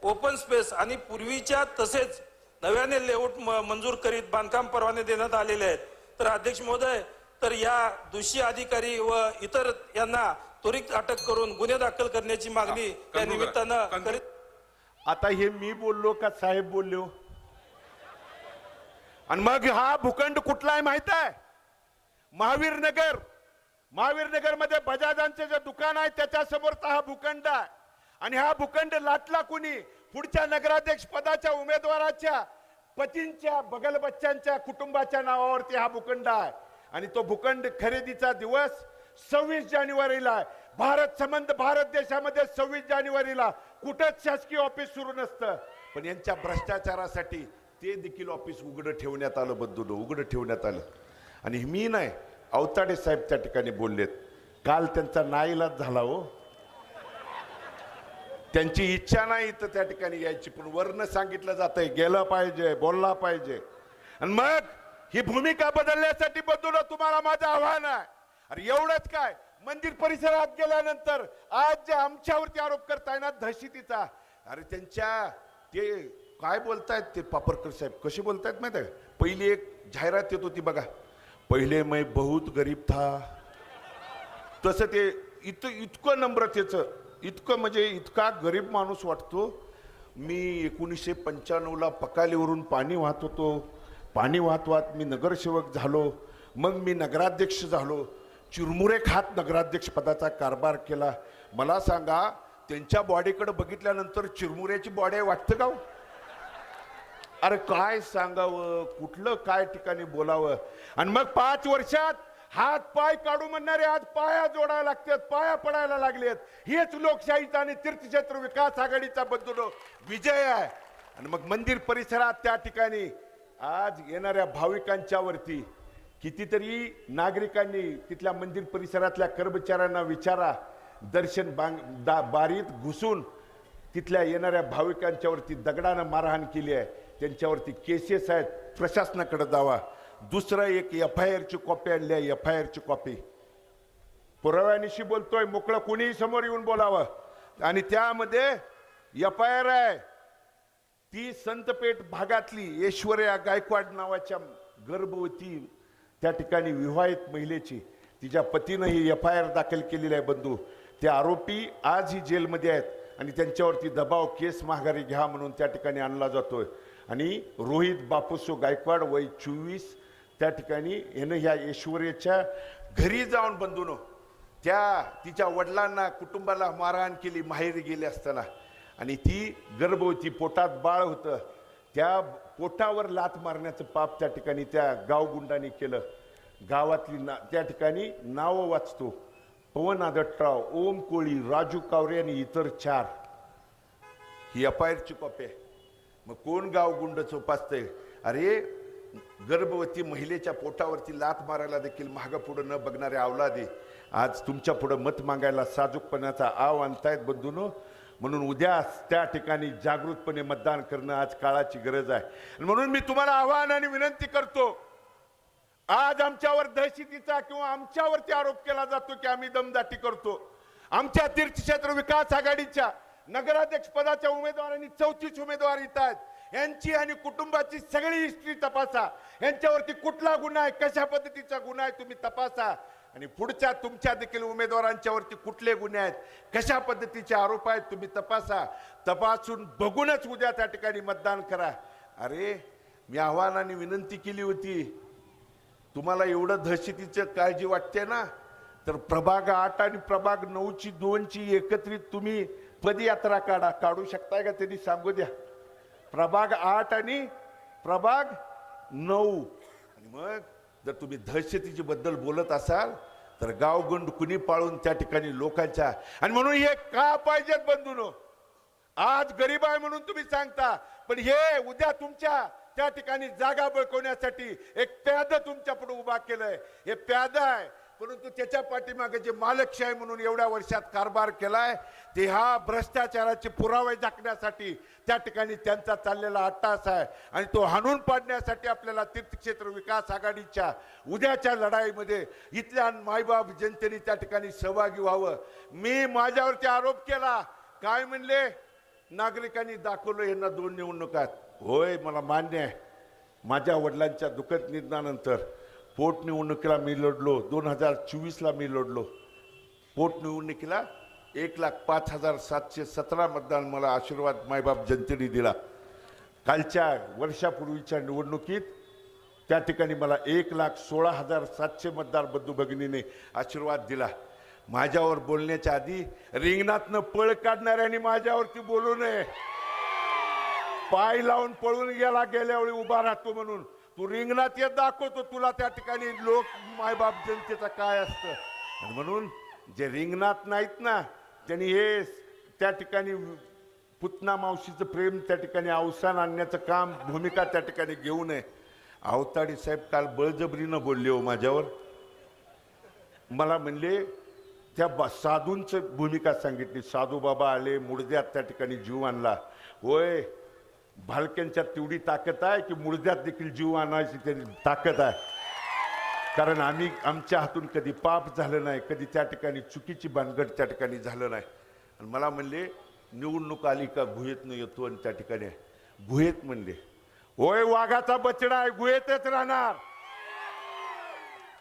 ओपन स्पेस आणि पूर्वीच्या तसेच नव्याने लेआउट मंजूर करीत बांधकाम परवाने देण्यात आलेले आहेत. तर अध्यक्ष महोदय, तर या दोषी अधिकारी व इतर यांना त्वरित अटक करून गुन्हे दाखल करण्याची मागणी त्या निमित्तानं करीत. आता हे मी बोललो का साहेब बोललो? आणि मग हा भूखंड कुठला आहे माहित आहे? महावीर नगर मध्ये बजाजांचे जे दुकान आहे त्याच्या समोरचा हा भूखंड आहे. आणि हा भूखंड लाटला कुणी? पुढच्या नगराध्यक्ष पदाच्या उमेदवाराच्या पतींच्या बगल बच्चांच्या कुटुंबाच्या नावावरती हा भूखंड आहे. आणि तो भूखंड खरेदीचा दिवस 26 जानेवारीला आहे. भारत देशामध्ये 26 जानेवारीला कुठंच शासकीय ऑफिस सुरू नसतं, पण यांच्या भ्रष्टाचारासाठी ते देखील ऑफिस उघडं ठेवण्यात आलं, उघडं ठेवण्यात आलं. आणि मी नाही, आवताडे साहेब त्या ठिकाणी बोललेत. काल त्यांचा नाईलाज झाला हो. त्यांची इच्छा नाही तर त्या ठिकाणी यायची, पण वरनं सांगितलं जातंय गेलं पाहिजे, बोलला पाहिजे. आणि मग ही भूमिका बदलण्यासाठी बदलून तुम्हाला माझं आव्हान आहे. अरे एवढंच काय, मंदिर परिसरात गेल्यानंतर आज जे आमच्यावरती आरोप करताय ना दहशतीचा, अरे त्यांच्या ते काय बोलतायत ते पापरकर साहेब कसे बोलतायत माहिती आहे? पहिली एक जाहिरात येत होती बघा, पहिले मैं बहुत गरीब था, तसं ते इतकं नम्रतेचं, इतकं म्हणजे इतका गरीब माणूस वाटतो. मी 1995ला पकालीवरून पाणी वाहत होतो. पाणी वाहत वाहत मी नगरसेवक झालो. मग मी नगराध्यक्ष झालो. चिरमुरे खात नगराध्यक्ष पदाचा कारभार केला. मला सांगा, त्यांच्या बॉडीकडे बघितल्यानंतर चिरमुऱ्याची बॉडी वाटतं का हो? अरे काय सांगावं, कुठलं काय ठिकाणी बोलावं. आणि मग 5 वर्षात हात पाय काढू म्हणणारे आज पाया जोडायला लागतात, पाया पडायला लागलेत. हेच लोकशाहीचा आणि तीर्थक्षेत्र विकास आघाडीचा बंधूनो विजय आहे. आणि मग मंदिर परिसरात त्या ठिकाणी आज येणाऱ्या भाविकांच्या वरती कितीतरी नागरिकांनी तिथल्या मंदिर परिसरातल्या कर्मचाऱ्यांना विचारा, दर्शन बारीत घुसून तिथल्या येणाऱ्या भाविकांच्यावरती दगडानं मारहाण केली आहे. त्यांच्यावरती केसेस आहेत, प्रशासनाकडे जावा. दुसरं एक FIR ची कॉपी आणली आहे, FIR ची कॉपी. पुराव्यानिशी बोलतोय, मोकळं कोणीही समोर येऊन बोलावं. आणि त्यामध्ये FIR आहे ती संतपेठ भागातली ऐश्वर्या गायकवाड नावाच्या गर्भवती त्या ठिकाणी विवाहित महिलेची तिच्या पतीनं ही FIR दाखल केलेली आहे बंधू. ते आरोपी आजही जेलमध्ये आहेत आणि त्यांच्यावरती दबाव केस माघारी घ्या म्हणून त्या ठिकाणी आणला जातोय. आणि रोहित बापूसो गायकवाड वय 24 त्या ठिकाणी यानं ह्या ऐश्वर्याच्या घरी जाऊन बंधूनो तिच्या वडिलांना कुटुंबाला मारहाण केली माहेरी गेले असताना. आणि ती गर्भवती, पोटात बाळ होतं, त्या पोटावर लाथ मारण्याचं पाप त्या ठिकाणी त्या गावगुंडांनी केलं. गावातली त्या ठिकाणी नावं वाचतो, पवन आदटराव, ओम कोळी, राजू कावरे आणि इतर 4. ही FIR ची कॉपी आहे. मग कोण गावगुंड चोपासतंय? अरे गर्भवती महिलेच्या पोटावरती लाथ मारायला देखील मागं पुढं न बघणारे अवलादे आज तुमच्या पुढं मत मागायला साजूकपणाचा आव आणतायत बंधूनो. म्हणून उद्या त्या ठिकाणी जागृतपणे मतदान करणं आज काळाची गरज आहे. म्हणून मी तुम्हाला आवाहन आणि विनंती करतो, आज आमच्यावर दहशतीचा किंवा आमच्यावरती आरोप केला जातो की आम्ही दमदाटी करतो. आमच्या तीर्थक्षेत्र विकास आघाडीच्या नगराध्यक्ष पदाच्या उमेदवारांनी 34 उमेदवार येत आहेत. यांची आणि कुटुंबाची सगळी हिस्ट्री तपासा. यांच्यावरती कुठला गुन्हा आहे, कशा पद्धतीचा गुन्हा आहे तुम्ही तपासा. आणि पुढच्या तुमच्या देखील उमेदवारांच्या वरती कुठले गुन्हे आहेत, कशा पद्धतीचे आरोप आहेत तुम्ही तपासा. तपासून बघूनच उद्या त्या ठिकाणी मतदान करा. अरे मी आव्हानाने विनंती केली होती, तुम्हाला एवढं दहशतीचं काळजी वाटते ना, तर प्रभाग 8 आणि प्रभाग 9ची 2ची एकत्रित तुम्ही पदयात्रा काढू शकताय का? त्यांनी सांगू द्या. प्रभाग 8 आणि प्रभाग 9. आणि मग जर तुम्ही दहशतीची बद्दल बोलत असाल तर गावगुंड कुणी पाळून त्या ठिकाणी लोकांच्या. आणि म्हणून हे का पाहिजेत बंधूनो? आज गरीब आहे म्हणून तुम्ही सांगता, पण हे उद्या तुमच्या त्या ठिकाणी जागा बळकवण्यासाठी एक प्याद तुमच्या पुढे उभा केलंय. हे प्याद आहे, परंतु त्याच्या पाठीमागे जे मालकशाही म्हणून एवढ्या वर्षात कारभार केलाय ते हा भ्रष्टाचाराचे पुरावे झाकण्यासाठी त्या ठिकाणी त्यांचा चाललेला अट्टास आहे. आणि तो हाणून पाडण्यासाठी आपल्याला तीर्थक्षेत्र विकास आघाडीच्या उद्याच्या लढाईमध्ये इथल्या मायबाप जनतेने त्या ठिकाणी सहभागी व्हावं. मी माझ्यावरती आरोप केला, काय म्हणले, नागरिकांनी दाखवलं यांना 2 निवडणुकात. होय, मला मान्य आहे. माझ्या वडिलांच्या दुःखद निधनानंतर पोटनिवडणुकीला मी लढलो. 2024ला मी लढलो. पोटनिवडणुकीला 1,05,717 मतदान मला आशीर्वाद मायबाप जनतेने दिला. कालच्या वर्षापूर्वीच्या निवडणुकीत त्या ठिकाणी मला 1,16,700 मतदार बंधू भगिनीने आशीर्वाद दिला. माझ्यावर बोलण्याच्या आधी रिंगणातनं पळ काढणाऱ्यांनी माझ्यावरती बोलू नये. पाय लावून पळून गेल्या वेळी उभा राहतो म्हणून तू रिंगणात येत दाखवतो तुला त्या ठिकाणी लोक मायबाप जनतेचं काय असतं. आणि म्हणून जे रिंगणात नाहीत ना, त्यांनी हे त्या ठिकाणी पुतना मावशीचं प्रेम त्या ठिकाणी अवसान आणण्याचं काम भूमिका त्या ठिकाणी घेऊ नये. आवताडे साहेब काल बळजबरीनं बोलले हो माझ्यावर. मला म्हणले त्या साधूंचं भूमिका सांगितली. साधू बाबा आले, मुडद्यात त्या ठिकाणी जीव आणला. होय, भालक्यांच्यात तेवढी ताकद आहे की मुळद्यात देखील जीव आणायची त्यांनी ताकद आहे. कारण आमच्या हातून कधी पाप झालं नाही, कधी त्या ठिकाणी चुकीची भानगड त्या ठिकाणी झालं नाही. आणि मला म्हणले निवडणूक आली का गुहेतनं येतो. आणि त्या ठिकाणी गुहेत म्हणले, होय वाघाचा बछडा आहे, गुहेतच राहणार.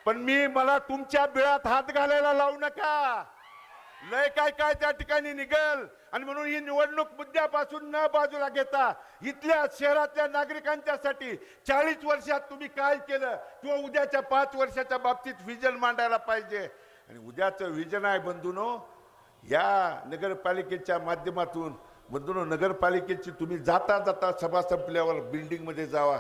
पण मला तुमच्या बिळात हात घालायला लावू नका. लय काय काय त्या ठिकाणी निघेल. आणि म्हणून ही निवडणूक मुद्द्यापासून न बाजूला घेता इथल्या शहरातल्या नागरिकांच्यासाठी 40 वर्षात तुम्ही काय केलं किंवा उद्याच्या 5 वर्षाच्या बाबतीत विजन मांडायला पाहिजे. आणि उद्याचं विजन आहे बंधूनो, या नगरपालिकेच्या माध्यमातून. बंधूनो, नगरपालिकेची तुम्ही जाता जाता सभा संपल्यावर बिल्डिंगमध्ये जावा,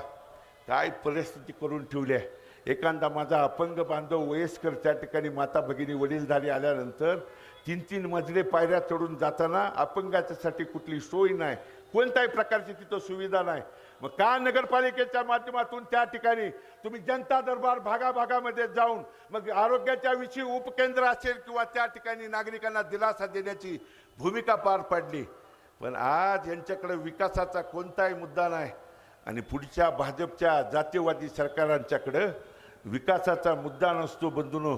काय परिस्थिती करून ठेवली आहे. एखादा माझा अपंग बांधव वयस्कर त्या ठिकाणी माता भगिनी वडीलधारी आल्यानंतर 3-3 मजले पायऱ्या चढून जाताना अपंगाच्यासाठी कुठली सोय नाही, कोणत्याही प्रकारची तिथं सुविधा नाही. मग का नगरपालिकेच्या माध्यमातून त्या ठिकाणी तुम्ही जनता दरबार भागाभागामध्ये जाऊन मग आरोग्याच्या विषयी उपकेंद्र असेल किंवा त्या ठिकाणी नागरिकांना दिलासा देण्याची भूमिका पार पाडली. पण आज यांच्याकडे विकासाचा कोणताही मुद्दा नाही. आणि पुढच्या भाजपच्या जातीयवादी सरकारांच्याकडं विकासाचा मुद्दा नसतो बंधूंनो,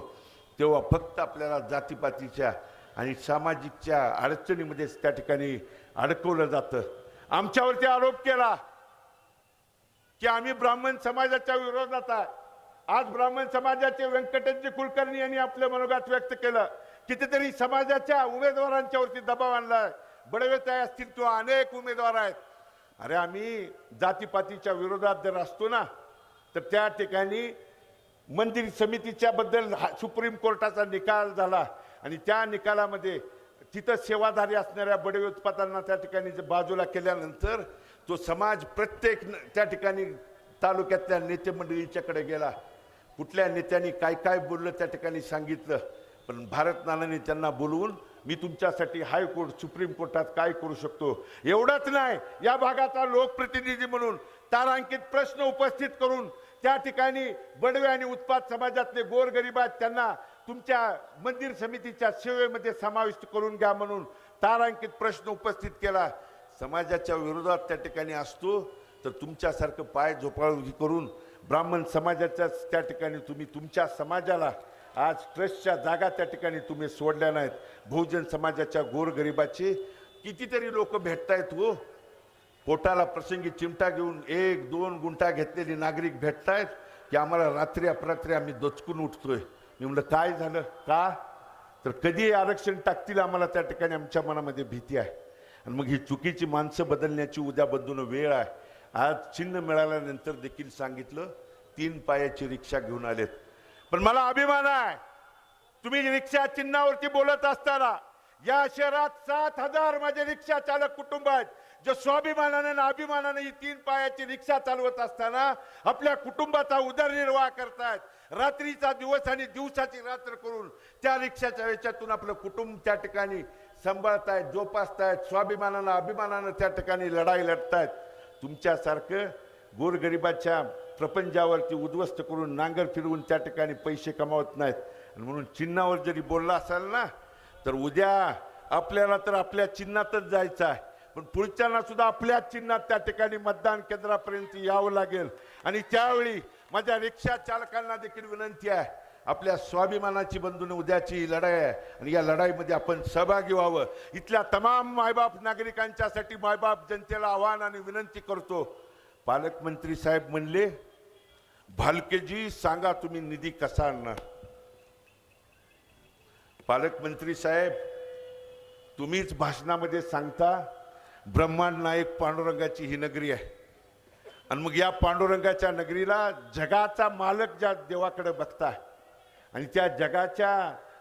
तेव्हा फक्त आपल्याला जातीपातीच्या आणि सामाजिकच्या अडचणीमध्येच त्या ठिकाणी अडकवलं जातं. आमच्यावरती आरोप केला की आम्ही ब्राह्मण समाजाच्या विरोधात आहे. आज ब्राह्मण समाजाचे व्यंकटेशजी कुलकर्णी यांनी आपलं मनोगत व्यक्त केलं. कितीतरी समाजाच्या उमेदवारांच्यावरती दबाव आणलाय, बडवेताई असतील किंवा अनेक उमेदवार आहेत. अरे आम्ही जातीपातीच्या विरोधात जर असतो ना तर त्या ठिकाणी मंदिर समितीच्या बद्दल सुप्रीम कोर्टाचा निकाल झाला आणि त्या निकालामध्ये तिथं सेवाधारी असणाऱ्या बडवे उत्पादनांना त्या ठिकाणी बाजूला केल्यानंतर तो समाज प्रत्येक त्या ठिकाणी तालुक्यातल्या नेते मंडळींच्याकडे गेला. कुठल्या नेत्यांनी काय काय बोललं त्या ठिकाणी सांगितलं. पण भारत नानांनी त्यांना बोलवून मी तुमच्यासाठी हायकोर्ट सुप्रीम कोर्टात काय करू शकतो. एवढंच नाही, या भागाचा लोकप्रतिनिधी म्हणून तारांकित प्रश्न उपस्थित करून त्या ठिकाणी बडवे आणि उत्पाद समाजातले गोरगरीब आहेत त्यांना तुमच्या मंदिर समितीच्या सेवेमध्ये समाविष्ट करून घ्या म्हणून तारांकित प्रश्न उपस्थित केला. समाजाच्या विरोधात त्या ठिकाणी असतो तर तुमच्यासारखं पाय झोपाळी करून ब्राह्मण समाजाच्या त्या ठिकाणी तुम्ही तुमच्या समाजाला आज ट्रस्टच्या जागा त्या ठिकाणी तुम्ही सोडल्या नाहीत. बहुजन समाजाच्या गोरगरिबाचे कितीतरी लोक भेटतायत हो, पोटाला प्रसंगी चिमटा घेऊन 1-2 गुंठा घेतलेली नागरिक भेटतायत की आम्हाला रात्री अपरात्री आम्ही दचकून उठतोय. मी म्हणलं काय झालं का, तर कधी आरक्षण टाकतील आम्हाला त्या ठिकाणी आमच्या मनामध्ये भीती आहे. आणि मग ही चुकीची माणसं बदलण्याची उद्या बदलून वेळ आहे. आज चिन्ह मिळाल्यानंतर देखील सांगितलं 3 पायाची रिक्षा घेऊन आलेत. पण मला अभिमान आहे, तुम्ही रिक्षा चिन्हावरती बोलत असताना या शहरात 7,000 माझे रिक्षा चालक कुटुंब आहेत जे स्वाभिमानाने आणि अभिमानाने ही 3 पायाची रिक्षा चालवत असताना आपल्या कुटुंबाचा उदरनिर्वाह करतायत. रात्रीचा दिवस आणि दिवसाची रात्र करून त्या रिक्षाच्या वेच्यातून आपलं कुटुंब त्या ठिकाणी सांभाळतायत, जोपासतायत, स्वाभिमानानं अभिमानानं त्या ठिकाणी लढाई लढतायत. तुमच्यासारखं गोरगरिबाच्या प्रपंचावरती उद्ध्वस्त करून नांगर फिरवून त्या ठिकाणी पैसे कमावत नाहीत. आणि म्हणून चिन्हावर जरी बोलला असाल ना तर उद्या आपल्याला तर आपल्या चिन्हातच जायचं आहे, पण पुढच्यांना सुद्धा आपल्या चिन्हात त्या ठिकाणी मतदान केंद्रापर्यंत यावं लागेल. आणि त्यावेळी माझ्या रिक्षा चालकांना देखील विनंती आहे, आपल्या स्वाभिमानाची बंधून उद्याची ही लढाई आहे आणि या लढाईमध्ये आपण सहभागी व्हावं. इथल्या तमाम मायबाप नागरिकांच्यासाठी मायबाप जनतेला आवाहन आणि विनंती करतो. पालकमंत्री साहेब म्हणले भालकेजी सांगा तुम्ही निधी कसा आणणार. पालकमंत्री साहेब तुम्हीच भाषणामध्ये सांगता ब्रह्मांड नायक पांडुरंगाची ही नगरी आहे आणि मग या पांडुरंगाच्या नगरीला जगाचा मालक ज्या देवाकडे बघताय आणि त्या जगाच्या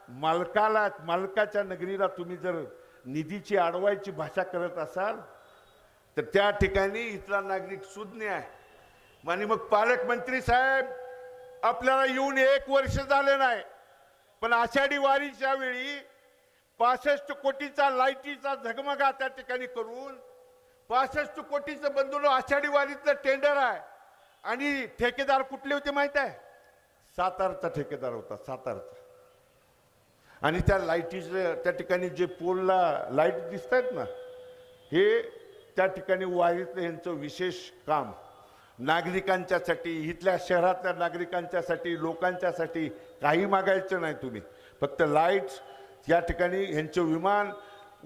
मालकाच्या नगरीला तुम्ही जर निधीची अडवायची भाषा करत असाल तर त्या ठिकाणी इथला नागरिक सुज्ञ आहे. आणि मग पालकमंत्री साहेब आपल्याला येऊन 1 वर्ष झाले नाही, पण आषाढी वारीच्या वेळी 65 कोटीचा लाईटीचा झगमगा त्या ठिकाणी करून 65 कोटीचं बंधून आषाढी वारीचं टेंडर आहे. आणि ठेकेदार कुठले होते माहित आहे, सातारचा ठेकेदार होता, सातारचा. आणि त्या लाईटीचं त्या ठिकाणी जे पोलला लाईट दिसत आहेत ना, हे त्या ठिकाणी वारीतलं यांचं विशेष काम. नागरिकांच्यासाठी, इथल्या शहरातल्या नागरिकांच्यासाठी, लोकांच्यासाठी काही मागायचं नाही तुम्ही, फक्त लाईट्स. या ठिकाणी ह्यांचं विमान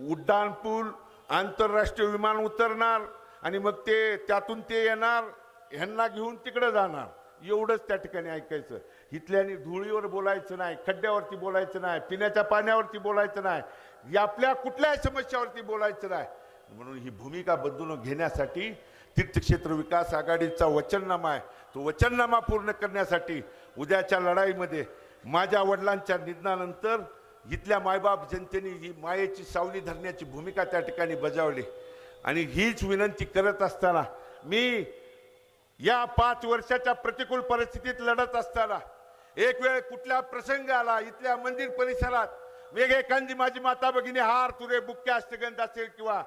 उड्डाण पूल, आंतरराष्ट्रीय विमान उतरणार आणि मग ते त्यातून ते येणार, ह्यांना घेऊन तिकडे जाणार, एवढंच त्या ठिकाणी ऐकायचं. इथल्यानी धुळीवर बोलायचं नाही, खड्ड्यावरती बोलायचं नाही, पिण्याच्या पाण्यावरती बोलायचं नाही, या आपल्या कुठल्याही समस्यावरती बोलायचं नाही. म्हणून ही भूमिका बदलून घेण्यासाठी तीर्थक्षेत्र विकास आघाडीचा वचननामा आहे. तो वचननामा पूर्ण करण्यासाठी उद्याच्या लढाईमध्ये माझ्या वडिलांच्या निधनानंतर इथल्या मायबाप जनतेने ही मायेची सावली धरण्याची भूमिका त्या ठिकाणी बजावली. आणि हीच विनंती करत असताना मी या 5 वर्षाच्या प्रतिकूल परिस्थितीत लढत असताना एक वेळ कुठला प्रसंग आला, इथल्या मंदिर परिसरात एखादी माझी माता भगिनी हार तुरे बुक्के अष्टगंध असेल किंवा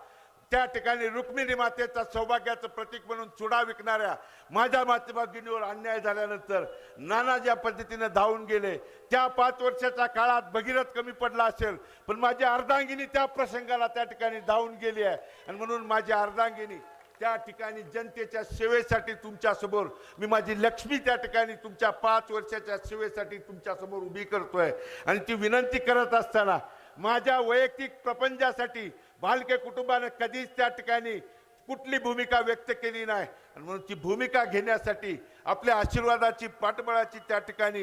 त्या ठिकाणी रुक्मिणी मातेचा सौभाग्याचं प्रतीक म्हणून चुडा विकणाऱ्या माझ्या माता भगिनीवर अन्याय झाल्यानंतर नाना ज्या पद्धतीने धावून गेले, त्या 5 वर्षाच्या काळात भगीरथ कमी पडला असेल, पण माझी अर्धांगिनी त्या प्रसंगाला त्या ठिकाणी धावून गेली आहे. आणि म्हणून माझी अर्धांगिनी त्या ठिकाणी जनतेच्या सेवेसाठी तुमच्यासमोर मी माझी लक्ष्मी त्या ठिकाणी तुमच्या 5 वर्षाच्या सेवेसाठी तुमच्यासमोर उभी करतोय. आणि ती विनंती करत असताना माझ्या वैयक्तिक प्रपंचासाठी भालके कुटुंबाने कधीच त्या ठिकाणी कुठली भूमिका व्यक्त केली नाही. आणि म्हणून ती भूमिका घेण्यासाठी आपल्या आशीर्वादाची पाठबळाची त्या ठिकाणी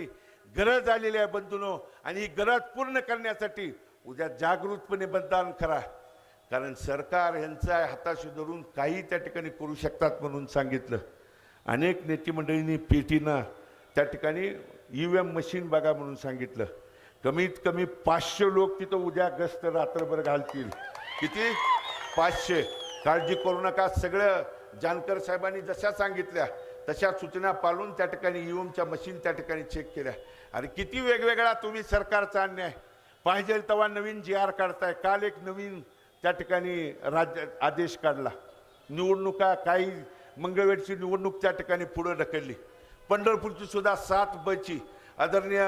गरज आलेली आहे बंधूंनो. आणि ही गरज पूर्ण करण्यासाठी उद्या जागृतपणे मतदान करा. कारण सरकार यांचा हाताशी धरून काही त्या ठिकाणी करू शकतात म्हणून सांगितलं. अनेक नेते मंडळींनी पेटीनं त्या ठिकाणी EVM मशीन बघा म्हणून सांगितलं. कमीत कमी 500 लोक तिथं उद्या गस्त रात्रभर घालतील. किती? 500. काळजी करू नका. सगळं जानकर साहेबांनी जशा सांगितल्या तशा सूचना पाळून त्या ठिकाणी EVMच्या मशीन त्या ठिकाणी चेक केल्या. अरे किती वेगवेगळा तुम्ही सरकारचा अन्याय. पाहिजे तेव्हा नवीन GR काढताय. काल एक नवीन त्या ठिकाणी राज्य आदेश काढला. निवडणुका काही मंगळवेरची निवडणूक त्या ठिकाणी पुढे ढकलली. पंढरपूरची सुद्धा 7 बची आदरणीय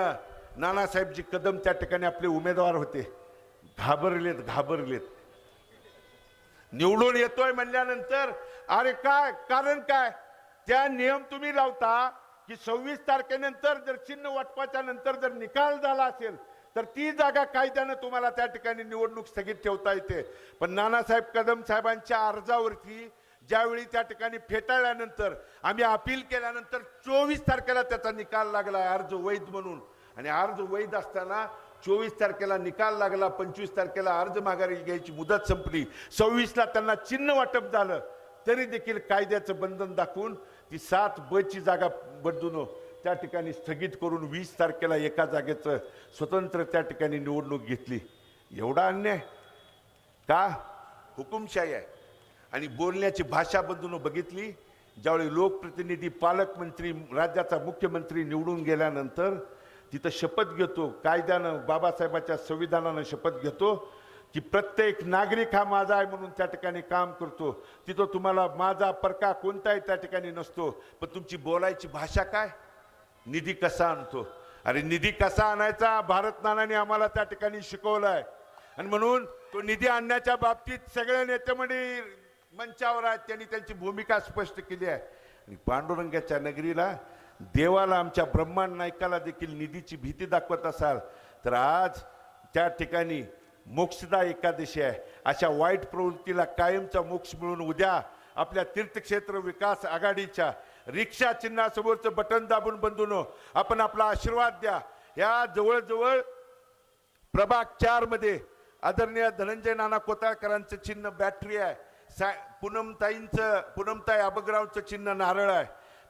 नानासाहेबजी कदम त्या ठिकाणी आपले उमेदवार होते. घाबरलेत. निवडून येतोय म्हणल्यानंतर अरे काय कारण काय? त्या नियम तुम्ही लावता की 26 तारखेनंतर जर चिन्ह वाटपाच्या नंतर जर निकाल झाला असेल तर ती जागा कायद्यानं तुम्हाला त्या ठिकाणी निवडणूक स्थगित ठेवता येते. पण नानासाहेब कदम साहेबांच्या अर्जावरती ज्यावेळी त्या ठिकाणी फेटाळल्यानंतर आम्ही अपील केल्यानंतर 24 तारखेला त्याचा निकाल लागला अर्ज वैध म्हणून. आणि अर्ज वैध असताना 24 तारखेला निकाल लागला, 25 तारखेला अर्ज माघारी घ्यायची मुदत संपली, 26ला त्यांना चिन्ह वाटप झालं. तरी देखील कायद्याचं बंधन दाखवून ती 7 बची जागा बदलून त्या ठिकाणी स्थगित करून 20 तारखेला एका जागेचं स्वतंत्र त्या ठिकाणी निवडणूक घेतली. एवढा अन्याय का? हुकुमशाही आहे. आणि बोलण्याची भाषा बदलून बघितली. ज्यावेळी लोकप्रतिनिधी, पालकमंत्री, राज्याचा मुख्यमंत्री निवडून गेल्यानंतर तिथं शपथ घेतो, कायद्यानं बाबासाहेबांच्या संविधानानं शपथ घेतो की प्रत्येक नागरिक हा माझा आहे म्हणून त्या ठिकाणी काम करतो. तिथं तुम्हाला माझा परका कोणताही त्या ठिकाणी नसतो. पण तुमची बोलायची भाषा काय? निधी कसा आणतो? अरे निधी कसा आणायचा भारत नानाने आम्हाला त्या ठिकाणी शिकवलं आहे. आणि म्हणून तो निधी आणण्याच्या बाबतीत सगळे नेते मंडळी मंचावर आहेत. त्यांनी त्यांची भूमिका स्पष्ट केली आहे. आणि पांडुरंगाच्या नगरीला, देवाला, आमच्या ब्रह्मांड नायकाला देखील निधीची भीती दाखवत असाल तर आज त्या ठिकाणी मोक्षदा एकादशी आहे. अशा वाईट प्रवृत्तीला कायमचा मोक्ष मिळून उद्या आपल्या तीर्थक्षेत्र विकास आघाडीच्या रिक्षा चिन्हासमोरचं बटन दाबून बंधूनो आपण आपला आशीर्वाद द्या. या जवळजवळ प्रभाग 4 मध्ये आदरणीय धनंजय नाना कोताळकरांचं चिन्ह बॅटरी आहे. पूनमताई अबगरावचं चिन्ह नारळ आहे.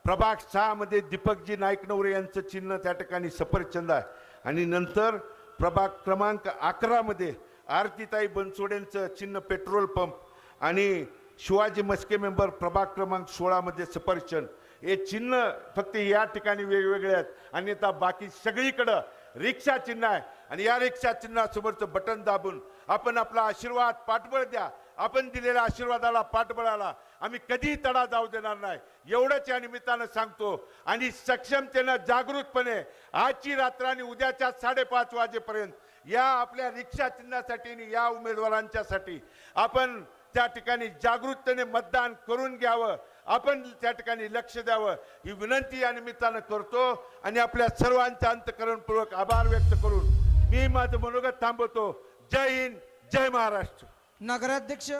प्रभाग 6 मध्ये दीपकजी नाईकनवरे यांचं चिन्ह त्या ठिकाणी सफरचंद आहे. आणि नंतर प्रभाग क्रमांक 11 मध्ये आरतीताई बनसोडेंचं चिन्ह पेट्रोल पंप आणि शिवाजी मस्के मेंबर प्रभाग क्रमांक 16 मध्ये सफरचंद. हे चिन्ह फक्त या ठिकाणी वेगवेगळे आहेत. अन्यथा बाकी सगळीकडं रिक्षा चिन्ह आहे. आणि या रिक्षा चिन्हासमोरचं बटन दाबून आपण आपला आशीर्वाद पाठबळ द्या. आपण दिलेल्या आशीर्वादाला पाठबळाला आम्ही कधीही तडा जाऊ देणार नाही एवढंच या निमित्तानं सांगतो. आणि सक्षमतेनं जागृतपणे आजची रात्र आणि उद्याच्या 5:30 वाजेपर्यंत या आपल्या रिक्षा चिन्हासाठी आणि या उमेदवारांच्यासाठी आपण त्या ठिकाणी जागृततेने मतदान करून घ्यावं. आपण त्या ठिकाणी लक्ष द्यावं ही विनंती या निमित्तानं करतो. आणि आपल्या सर्वांचा अंतःकरणपूर्वक आभार व्यक्त करून मी माझं मनोगत थांबवतो. जय हिंद, जय महाराष्ट्र. नगराध्यक्ष